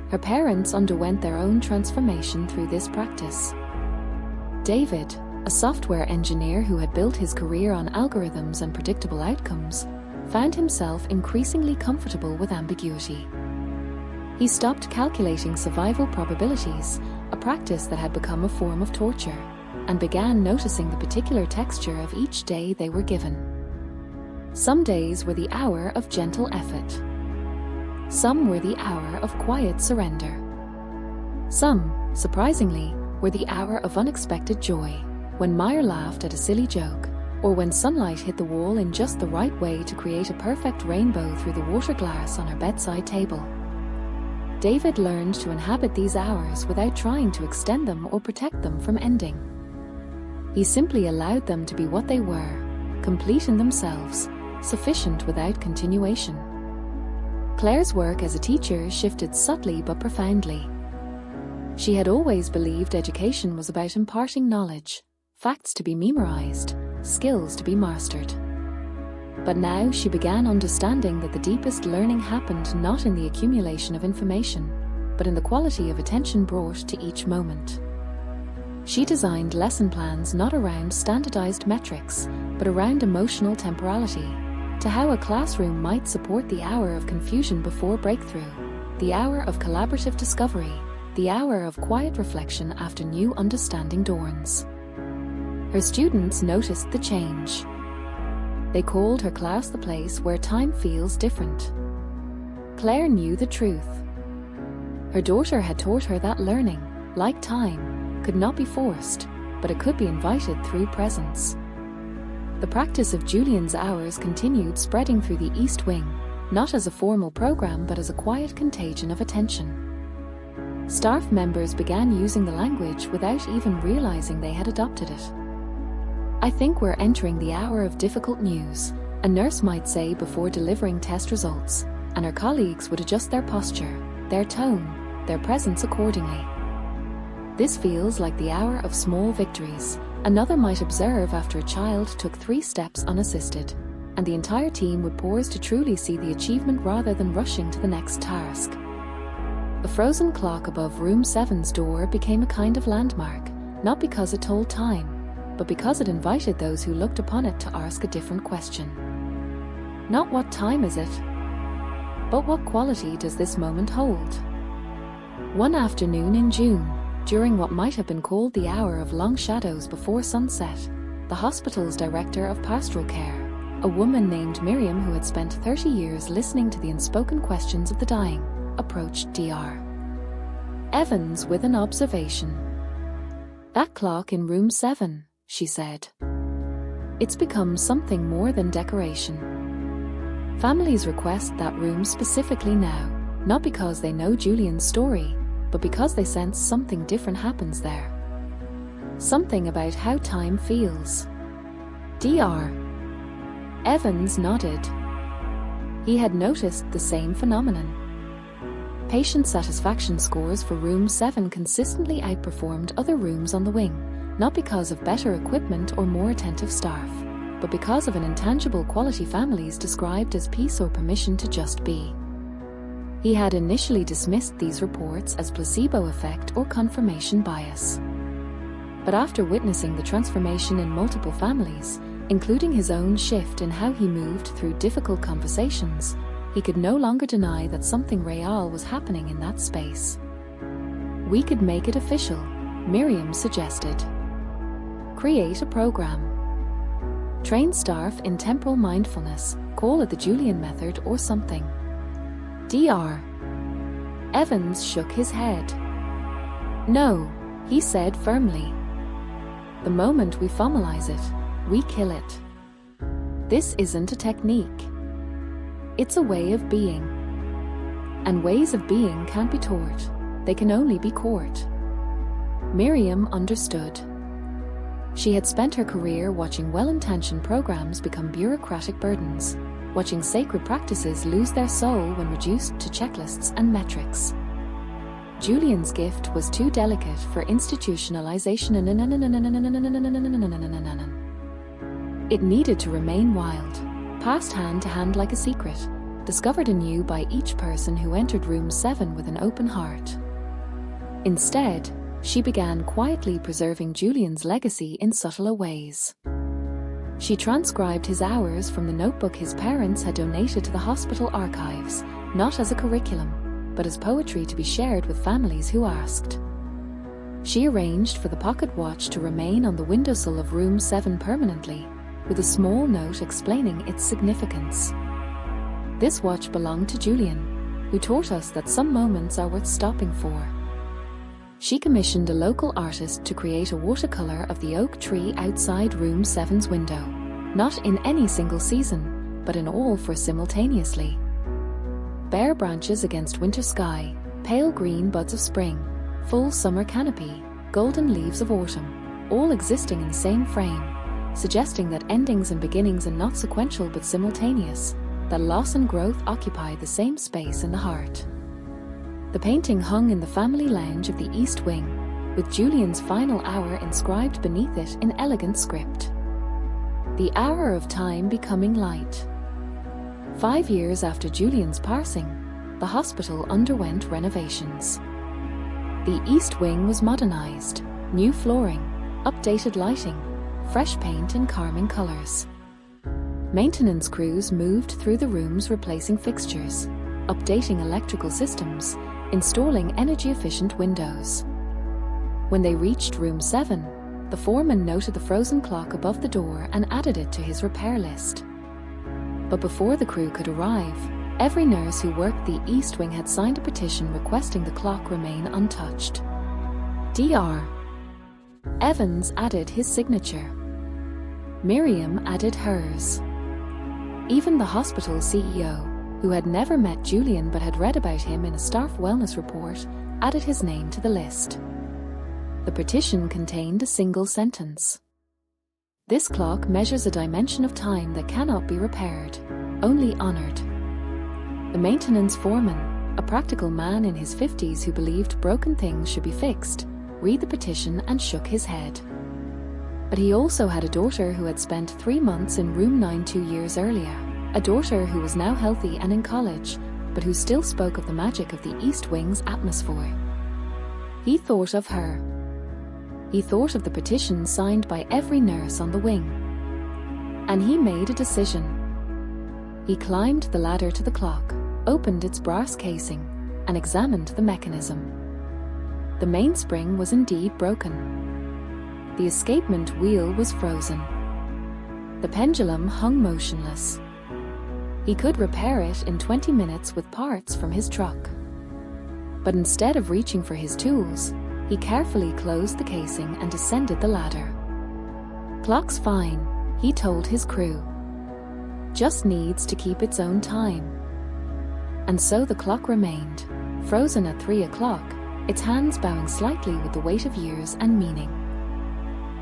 Her parents underwent their own transformation through this practice. David, a software engineer who had built his career on algorithms and predictable outcomes, found himself increasingly comfortable with ambiguity. He stopped calculating survival probabilities, a practice that had become a form of torture, and began noticing the particular texture of each day they were given. Some days were the hour of gentle effort. Some were the hour of quiet surrender. Some, surprisingly, were the hour of unexpected joy, when Meyer laughed at a silly joke, or when sunlight hit the wall in just the right way to create a perfect rainbow through the water glass on her bedside table. David learned to inhabit these hours without trying to extend them or protect them from ending. He simply allowed them to be what they were, complete in themselves, sufficient without continuation. Claire's work as a teacher shifted subtly but profoundly. She had always believed education was about imparting knowledge, facts to be memorized, skills to be mastered. But now she began understanding that the deepest learning happened not in the accumulation of information, but in the quality of attention brought to each moment. She designed lesson plans not around standardized metrics, but around emotional temporality, to how a classroom might support the hour of confusion before breakthrough, the hour of collaborative discovery, the hour of quiet reflection after new understanding dawns. Her students noticed the change. They called her class the place where time feels different. Claire knew the truth. Her daughter had taught her that learning, like time, could not be forced, but it could be invited through presence. The practice of Julian's hours continued spreading through the East Wing, not as a formal program but as a quiet contagion of attention. Staff members began using the language without even realizing they had adopted it. "I think we're entering the hour of difficult news," a nurse might say before delivering test results, and her colleagues would adjust their posture, their tone, their presence accordingly. "This feels like the hour of small victories," another might observe after a child took 3 steps unassisted, and the entire team would pause to truly see the achievement rather than rushing to the next task. The frozen clock above room 7's door became a kind of landmark, not because it told time, but because it invited those who looked upon it to ask a different question. Not what time is it, but what quality does this moment hold? One afternoon in June, during what might have been called the hour of long shadows before sunset, the hospital's director of pastoral care, a woman named Miriam who had spent 30 years listening to the unspoken questions of the dying, approached Dr. Evans with an observation. "That clock in room 7, she said. "It's become something more than decoration. Families request that room specifically now, not because they know Julian's story, but because they sense something different happens there. Something about how time feels." Dr. Evans nodded. He had noticed the same phenomenon. Patient satisfaction scores for room 7 consistently outperformed other rooms on the wing, not because of better equipment or more attentive staff, but because of an intangible quality families described as peace or permission to just be. He had initially dismissed these reports as placebo effect or confirmation bias. But after witnessing the transformation in multiple families, including his own shift in how he moved through difficult conversations, he could no longer deny that something real was happening in that space. "We could make it official," Miriam suggested. "Create a program. Train staff in temporal mindfulness, call it the Julian method or something." Dr. Evans shook his head. "No," he said firmly. "The moment we formalize it, we kill it. This isn't a technique. It's a way of being. And ways of being can't be taught, they can only be caught." Miriam understood. She had spent her career watching well-intentioned programs become bureaucratic burdens, watching sacred practices lose their soul when reduced to checklists and metrics. Julian's gift was too delicate for institutionalization. It needed to remain wild, passed hand to hand like a secret, discovered anew by each person who entered room 7 with an open heart. Instead, she began quietly preserving Julian's legacy in subtler ways. She transcribed his hours from the notebook his parents had donated to the hospital archives, not as a curriculum, but as poetry to be shared with families who asked. She arranged for the pocket watch to remain on the windowsill of room 7 permanently, with a small note explaining its significance. This watch belonged to Julian, who taught us that some moments are worth stopping for. She commissioned a local artist to create a watercolor of the oak tree outside room 7's window, not in any single season, but in all four simultaneously. Bare branches against winter sky, pale green buds of spring, full summer canopy, golden leaves of autumn, all existing in the same frame, suggesting that endings and beginnings are not sequential but simultaneous, that loss and growth occupy the same space in the heart. The painting hung in the family lounge of the East Wing, with Julian's final hour inscribed beneath it in elegant script. The hour of time becoming light. 5 years after Julian's passing, the hospital underwent renovations. The East Wing was modernized, new flooring, updated lighting, fresh paint in calming colors. Maintenance crews moved through the rooms replacing fixtures, updating electrical systems, installing energy-efficient windows. When they reached room 7, the foreman noted the frozen clock above the door and added it to his repair list. But before the crew could arrive, every nurse who worked the East Wing had signed a petition requesting the clock remain untouched. Dr. Evans added his signature. Miriam added hers. Even the hospital CEO, who had never met Julian but had read about him in a staff wellness report, added his name to the list. The petition contained a single sentence. This clock measures a dimension of time that cannot be repaired, only honored. The maintenance foreman, a practical man in his 50s who believed broken things should be fixed, read the petition and shook his head. But he also had a daughter who had spent 3 months in room 9 2 years earlier. A daughter who was now healthy and in college, but who still spoke of the magic of the East Wing's atmosphere. He thought of her. He thought of the petition signed by every nurse on the wing. And he made a decision. He climbed the ladder to the clock, opened its brass casing, and examined the mechanism. The mainspring was indeed broken. The escapement wheel was frozen. The pendulum hung motionless. He could repair it in 20 minutes with parts from his truck. But instead of reaching for his tools, he carefully closed the casing and descended the ladder. "Clock's fine," he told his crew. "Just needs to keep its own time." And so the clock remained, frozen at 3 o'clock, its hands bowing slightly with the weight of years and meaning.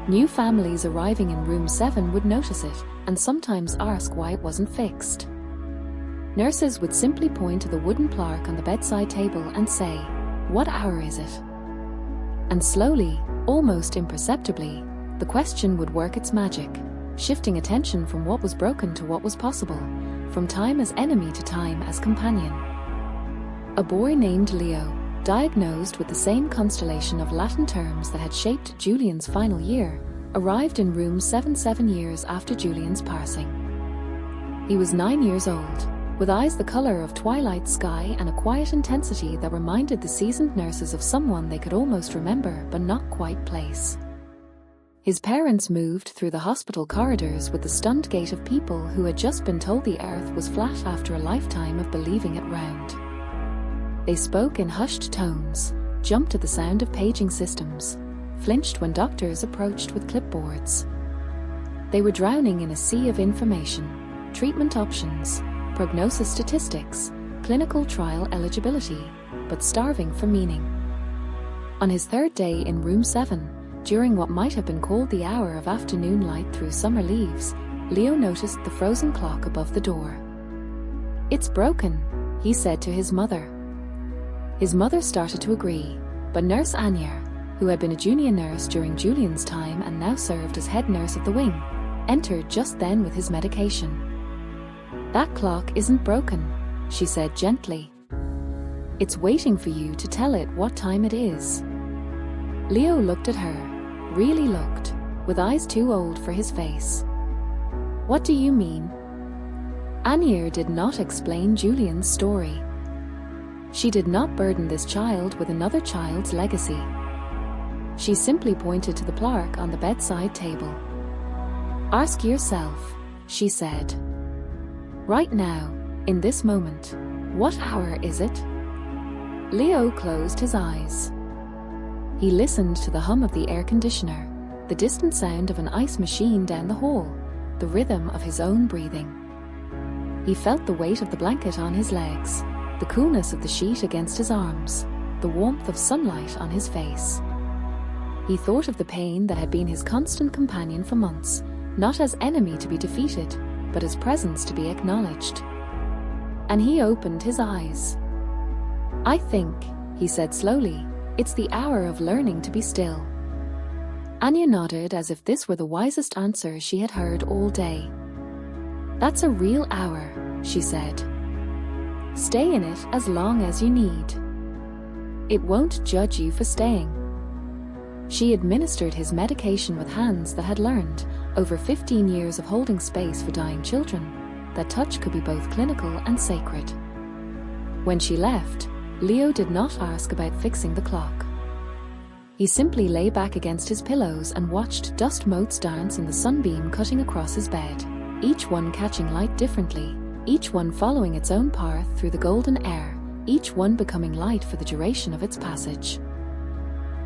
New families arriving in room 7 would notice it and sometimes ask why it wasn't fixed. Nurses would simply point to the wooden plaque on the bedside table and say, "What hour is it?" And slowly, almost imperceptibly, the question would work its magic, shifting attention from what was broken to what was possible, from time as enemy to time as companion. A boy named Leo, diagnosed with the same constellation of Latin terms that had shaped Julian's final year, arrived in room 7 years after Julian's passing. He was 9 years old, with eyes the color of twilight sky and a quiet intensity that reminded the seasoned nurses of someone they could almost remember but not quite place. His parents moved through the hospital corridors with the stunned gait of people who had just been told the earth was flat after a lifetime of believing it round. They spoke in hushed tones, jumped at the sound of paging systems, flinched when doctors approached with clipboards. They were drowning in a sea of information, treatment options, prognosis statistics, clinical trial eligibility, but starving for meaning. On his 3rd day in room 7, during what might have been called the hour of afternoon light through summer leaves, Leo noticed the frozen clock above the door. "It's broken," he said to his mother. His mother started to agree, but Nurse Anya, who had been a junior nurse during Julian's time and now served as head nurse of the wing, entered just then with his medication. "That clock isn't broken," she said gently. "It's waiting for you to tell it what time it is." Leo looked at her, really looked, with eyes too old for his face. "What do you mean?" Anya did not explain Julian's story. She did not burden this child with another child's legacy. She simply pointed to the plaque on the bedside table. "Ask yourself," she said. "Right now, in this moment, what hour is it?" Leo closed his eyes. He listened to the hum of the air conditioner, the distant sound of an ice machine down the hall, the rhythm of his own breathing. He felt the weight of the blanket on his legs, the coolness of the sheet against his arms, the warmth of sunlight on his face. He thought of the pain that had been his constant companion for months, not as enemy to be defeated, but as presence to be acknowledged. And he opened his eyes. "I think," he said slowly, "it's the hour of learning to be still." Anya nodded as if this were the wisest answer she had heard all day. "That's a real hour," she said. "Stay in it as long as you need. It won't judge you for staying." She administered his medication with hands that had learned, over 15 years of holding space for dying children, that touch could be both clinical and sacred. When she left, Leo did not ask about fixing the clock. He simply lay back against his pillows and watched dust motes dance in the sunbeam cutting across his bed, each one catching light differently, each one following its own path through the golden air, each one becoming light for the duration of its passage.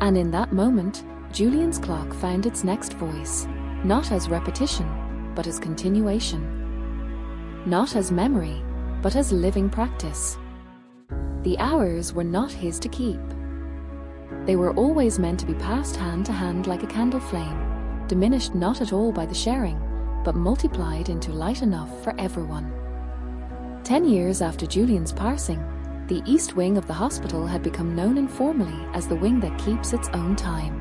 And in that moment, Julian's clock found its next voice, not as repetition, but as continuation. Not as memory, but as living practice. The hours were not his to keep. They were always meant to be passed hand to hand like a candle flame, diminished not at all by the sharing, but multiplied into light enough for everyone. 10 years after Julian's passing, the East Wing of the hospital had become known informally as the wing that keeps its own time.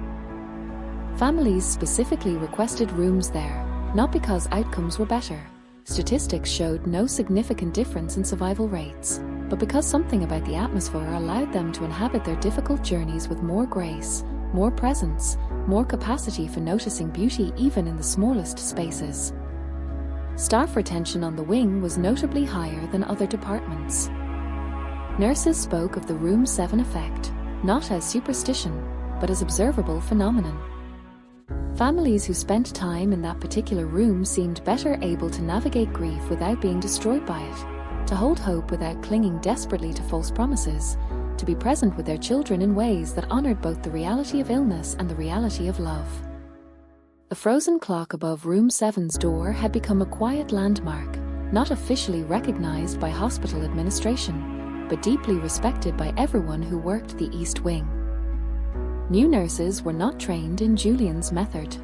Families specifically requested rooms there, not because outcomes were better. Statistics showed no significant difference in survival rates, but because something about the atmosphere allowed them to inhabit their difficult journeys with more grace, more presence, more capacity for noticing beauty even in the smallest spaces. Staff retention on the wing was notably higher than other departments. Nurses spoke of the Room 7 effect, not as superstition, but as observable phenomenon. Families who spent time in that particular room seemed better able to navigate grief without being destroyed by it, to hold hope without clinging desperately to false promises, to be present with their children in ways that honored both the reality of illness and the reality of love. The frozen clock above Room 7's door had become a quiet landmark, not officially recognized by hospital administration, but deeply respected by everyone who worked the East Wing. New nurses were not trained in Julian's method.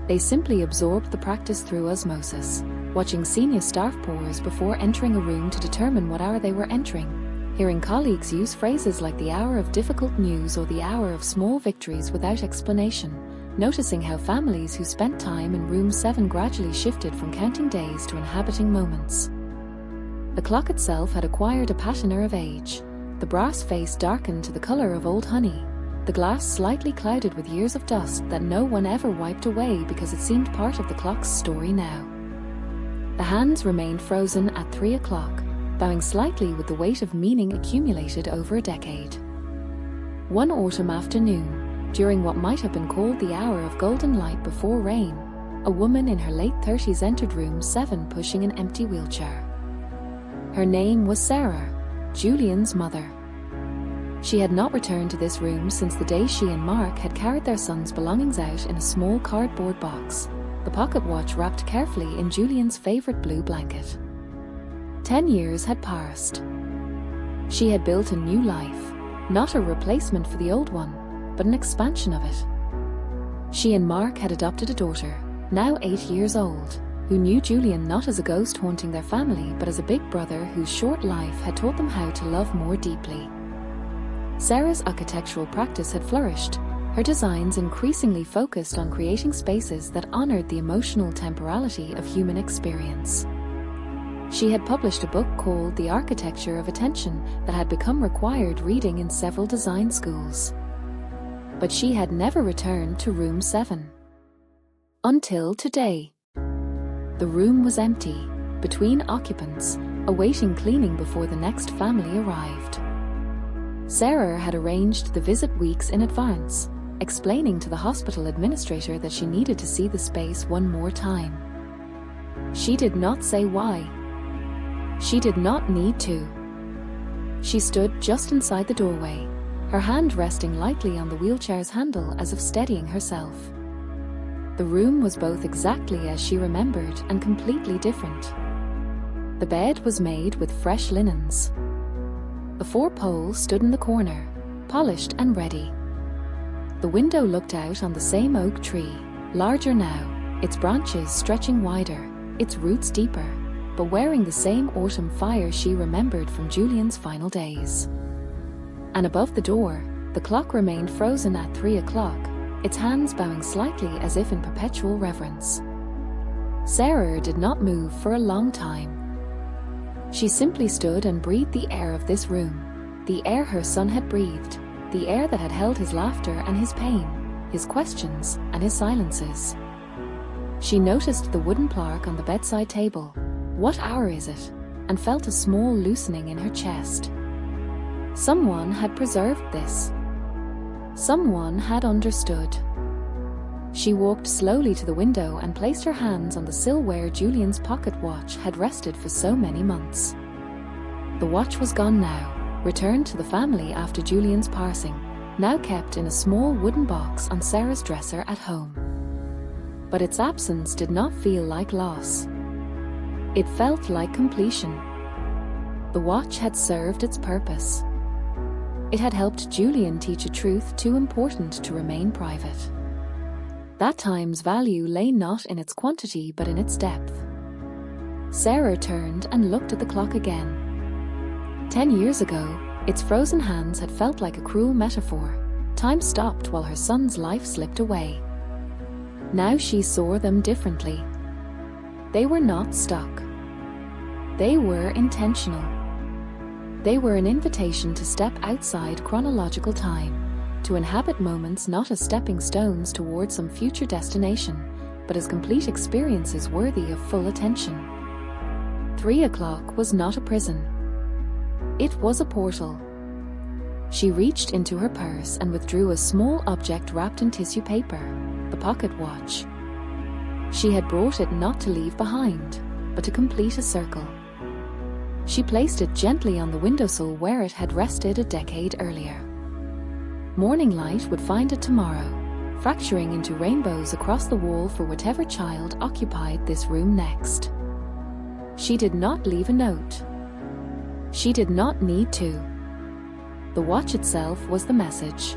They simply absorbed the practice through osmosis, watching senior staff pause before entering a room to determine what hour they were entering, hearing colleagues use phrases like the hour of difficult news or the hour of small victories without explanation, noticing how families who spent time in Room 7 gradually shifted from counting days to inhabiting moments. The clock itself had acquired a patina of age, the brass face darkened to the color of old honey, the glass slightly clouded with years of dust that no one ever wiped away because it seemed part of the clock's story now. The hands remained frozen at 3 o'clock, bowing slightly with the weight of meaning accumulated over a decade. One autumn afternoon, during what might have been called the hour of golden light before rain, a woman in her late 30s entered Room 7 pushing an empty wheelchair. Her name was Sarah, Julian's mother. She had not returned to this room since the day she and Mark had carried their son's belongings out in a small cardboard box, the pocket watch wrapped carefully in Julian's favorite blue blanket. 10 years had passed. She had built a new life, not a replacement for the old one, but an expansion of it. She and Mark had adopted a daughter, now 8 years old, who knew Julian not as a ghost haunting their family but as a big brother whose short life had taught them how to love more deeply. Sarah's architectural practice had flourished, her designs increasingly focused on creating spaces that honored the emotional temporality of human experience. She had published a book called The Architecture of Attention that had become required reading in several design schools. But she had never returned to room 7. Until today. The room was empty, between occupants, awaiting cleaning before the next family arrived. Sarah had arranged the visit weeks in advance, explaining to the hospital administrator that she needed to see the space one more time. She did not say why. She did not need to. She stood just inside the doorway, her hand resting lightly on the wheelchair's handle as if steadying herself. The room was both exactly as she remembered and completely different. The bed was made with fresh linens. The 4 poles stood in the corner, polished and ready. The window looked out on the same oak tree, larger now, its branches stretching wider, its roots deeper, but wearing the same autumn fire she remembered from Julian's final days. And above the door, the clock remained frozen at 3 o'clock, its hands bowing slightly as if in perpetual reverence. Sarah did not move for a long time. She simply stood and breathed the air of this room, the air her son had breathed, the air that had held his laughter and his pain, his questions and his silences. She noticed the wooden plaque on the bedside table. What hour is it? And felt a small loosening in her chest. Someone had preserved this. Someone had understood. She walked slowly to the window and placed her hands on the sill where Julian's pocket watch had rested for so many months. The watch was gone now, returned to the family after Julian's passing, now kept in a small wooden box on Sarah's dresser at home. But its absence did not feel like loss. It felt like completion. The watch had served its purpose. It had helped Julian teach a truth too important to remain private. That time's value lay not in its quantity but in its depth. Sarah turned and looked at the clock again. 10 years ago, its frozen hands had felt like a cruel metaphor. Time stopped while her son's life slipped away. Now she saw them differently. They were not stuck. They were intentional. They were an invitation to step outside chronological time, to inhabit moments not as stepping stones toward some future destination, but as complete experiences worthy of full attention. 3 o'clock was not a prison. It was a portal. She reached into her purse and withdrew a small object wrapped in tissue paper, the pocket watch. She had brought it not to leave behind, but to complete a circle. She placed it gently on the windowsill where it had rested a decade earlier. Morning light would find it tomorrow, fracturing into rainbows across the wall for whatever child occupied this room next. She did not leave a note. She did not need to. The watch itself was the message.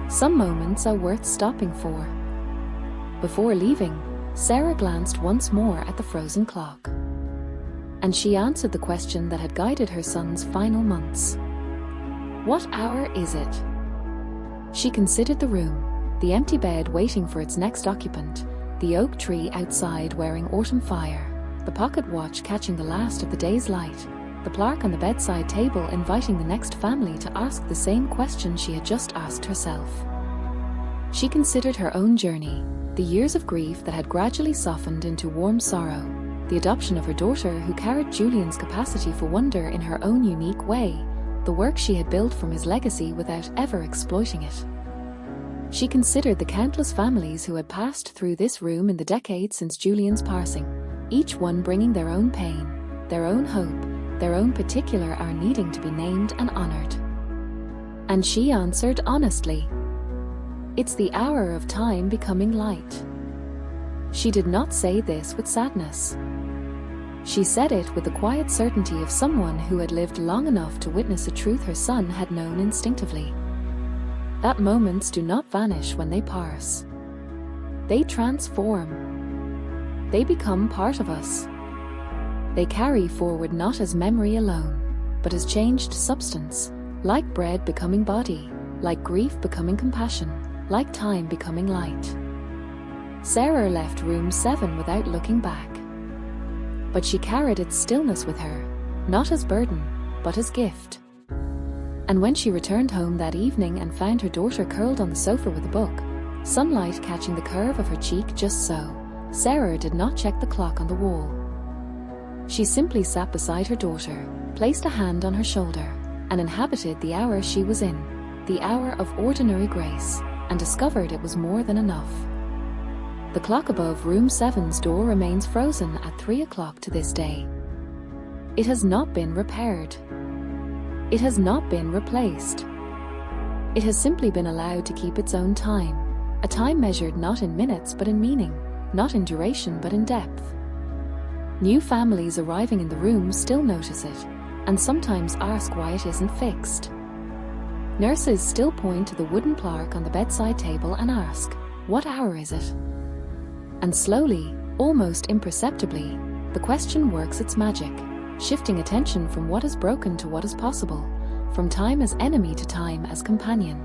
Some moments are worth stopping for. Before leaving, Sarah glanced once more at the frozen clock. And she answered the question that had guided her son's final months. What hour is it? She considered the room, the empty bed waiting for its next occupant, the oak tree outside wearing autumn fire, the pocket watch catching the last of the day's light, the plaque on the bedside table inviting the next family to ask the same question she had just asked herself. She considered her own journey, the years of grief that had gradually softened into warm sorrow, the adoption of her daughter who carried Julian's capacity for wonder in her own unique way, the work she had built from his legacy without ever exploiting it. She considered the countless families who had passed through this room in the decades since Julian's passing, each one bringing their own pain, their own hope, their own particular hour needing to be named and honored. And she answered honestly, "It's the hour of time becoming light." She did not say this with sadness. She said it with the quiet certainty of someone who had lived long enough to witness a truth her son had known instinctively. That moments do not vanish when they pass. They transform. They become part of us. They carry forward not as memory alone, but as changed substance, like bread becoming body, like grief becoming compassion, like time becoming light. Sarah left room 7 without looking back. But she carried its stillness with her, not as burden, but as gift. And when she returned home that evening and found her daughter curled on the sofa with a book, sunlight catching the curve of her cheek just so, Sarah did not check the clock on the wall. She simply sat beside her daughter, placed a hand on her shoulder, and inhabited the hour she was in, the hour of ordinary grace, and discovered it was more than enough. The clock above room 7's door remains frozen at 3 o'clock to this day. It has not been repaired. It has not been replaced. It has simply been allowed to keep its own time, a time measured not in minutes but in meaning, not in duration but in depth. New families arriving in the room still notice it, and sometimes ask why it isn't fixed. Nurses still point to the wooden plaque on the bedside table and ask, "What hour is it?" And slowly, almost imperceptibly, the question works its magic, shifting attention from what is broken to what is possible, from time as enemy to time as companion.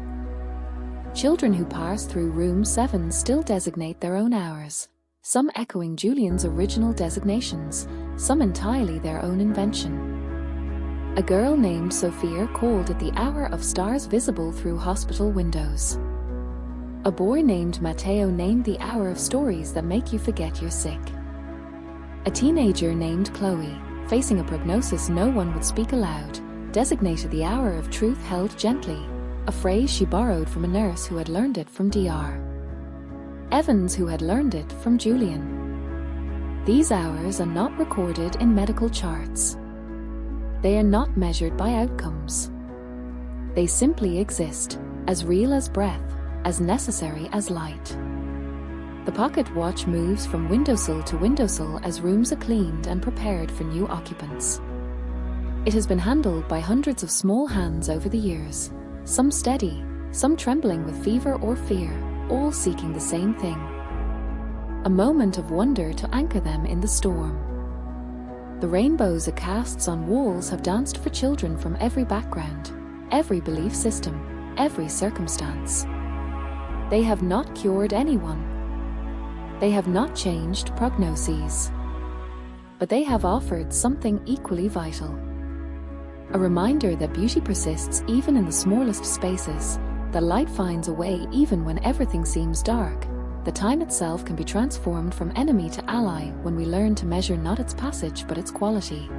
Children who pass through room 7 still designate their own hours, some echoing Julian's original designations, some entirely their own invention. A girl named Sophia called it the hour of stars visible through hospital windows. A boy named Matteo named the hour of stories that make you forget you're sick. A teenager named Chloe, facing a prognosis no one would speak aloud, designated the hour of truth held gently, a phrase she borrowed from a nurse who had learned it from Dr. Evans, who had learned it from Julian. These hours are not recorded in medical charts. They are not measured by outcomes. They simply exist, as real as breath, as necessary as light. The pocket watch moves from windowsill to windowsill as rooms are cleaned and prepared for new occupants. It has been handled by hundreds of small hands over the years, some steady, some trembling with fever or fear, all seeking the same thing: a moment of wonder to anchor them in the storm. The rainbows it casts on walls have danced for children from every background, every belief system, every circumstance. They have not cured anyone. They have not changed prognoses. But they have offered something equally vital. A reminder that beauty persists even in the smallest spaces, that light finds a way even when everything seems dark, that time itself can be transformed from enemy to ally when we learn to measure not its passage but its quality.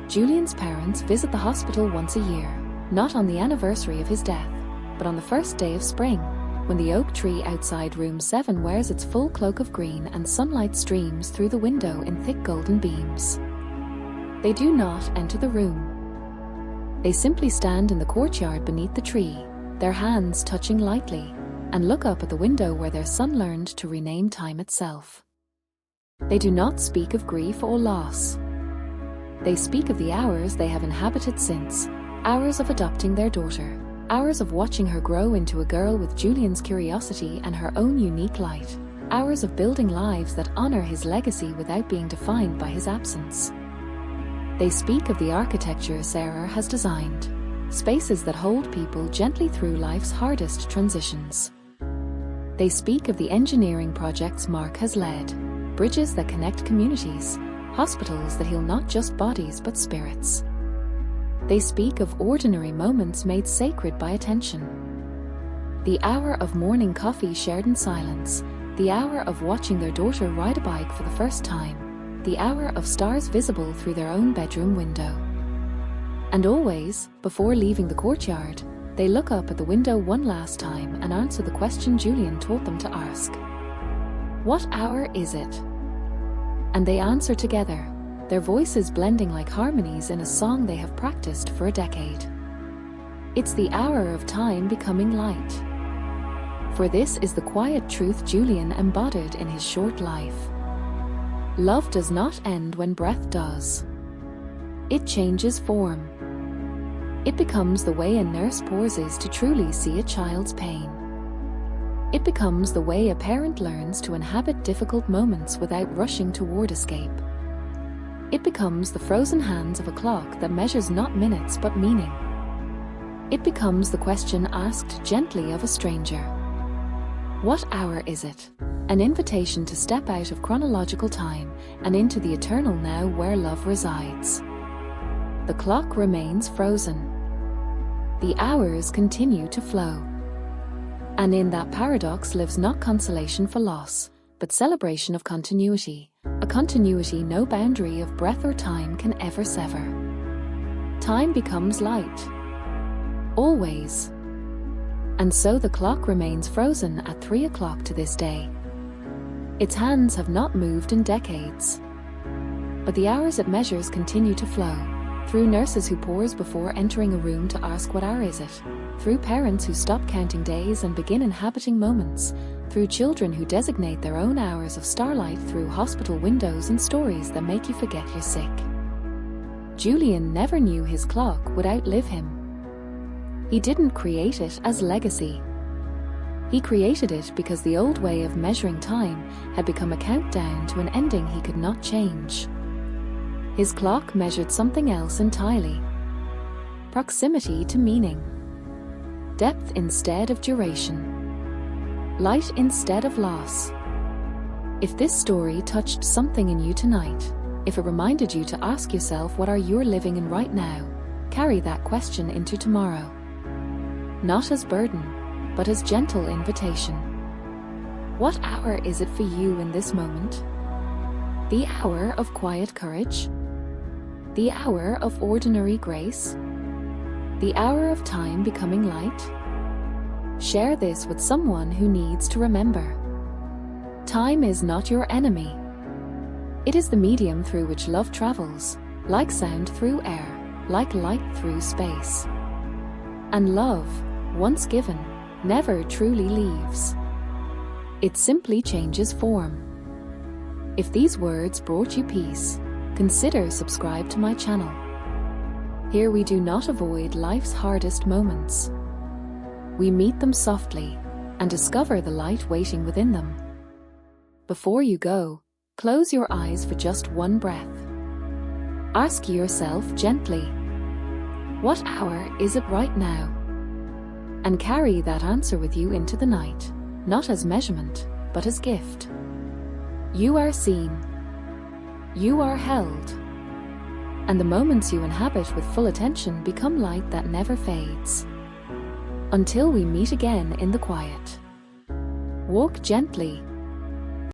Julian's parents visit the hospital once a year, not on the anniversary of his death, but on the first day of spring, when the oak tree outside room 7 wears its full cloak of green and sunlight streams through the window in thick golden beams. They do not enter the room. They simply stand in the courtyard beneath the tree, their hands touching lightly, and look up at the window where their son learned to rename time itself. They do not speak of grief or loss. They speak of the hours they have inhabited since, hours of adopting their daughter, hours of watching her grow into a girl with Julian's curiosity and her own unique light, hours of building lives that honor his legacy without being defined by his absence. They speak of the architecture Sarah has designed, spaces that hold people gently through life's hardest transitions. They speak of the engineering projects Mark has led, bridges that connect communities, hospitals that heal not just bodies but spirits. They speak of ordinary moments made sacred by attention. The hour of morning coffee shared in silence, the hour of watching their daughter ride a bike for the first time, the hour of stars visible through their own bedroom window. And always, before leaving the courtyard, they look up at the window one last time and answer the question Julian taught them to ask. What hour is it? And they answer together, their voices blending like harmonies in a song they have practiced for a decade. It's the hour of time becoming light. For this is the quiet truth Julian embodied in his short life. Love does not end when breath does. It changes form. It becomes the way a nurse pauses to truly see a child's pain. It becomes the way a parent learns to inhabit difficult moments without rushing toward escape. It becomes the frozen hands of a clock that measures not minutes but meaning. It becomes the question asked gently of a stranger, What hour is it? An invitation to step out of chronological time and into the eternal now where love resides. The clock remains frozen. The hours continue to flow. And in that paradox lives not consolation for loss, but celebration of continuity, a continuity no boundary of breath or time can ever sever. Time becomes light. Always. And so the clock remains frozen at 3 o'clock to this day. Its hands have not moved in decades. But the hours it measures continue to flow, through nurses who pause before entering a room to ask what hour is it, through parents who stop counting days and begin inhabiting moments, through children who designate their own hours of starlight through hospital windows and stories that make you forget you're sick. Julian never knew his clock would outlive him. He didn't create it as legacy. He created it because the old way of measuring time had become a countdown to an ending he could not change. His clock measured something else entirely. Proximity to meaning. Depth instead of duration. Light instead of loss. If this story touched something in you tonight, if it reminded you to ask yourself what are you living in right now, carry that question into tomorrow. Not as burden, but as gentle invitation. What hour is it for you in this moment? The hour of quiet courage? The hour of ordinary grace? The hour of time becoming light? Share this with someone who needs to remember. Time is not your enemy. It is the medium through which love travels, like sound through air, like light through space. And love, once given, never truly leaves. It simply changes form. If these words brought you peace, consider subscribe to my channel. Here we do not avoid life's hardest moments. We meet them softly and discover the light waiting within them. Before you go, close your eyes for just one breath. Ask yourself gently, what hour is it right now? And carry that answer with you into the night, not as measurement, but as gift. You are seen. You are held. And the moments you inhabit with full attention become light that never fades. Until we meet again in the quiet. Walk gently,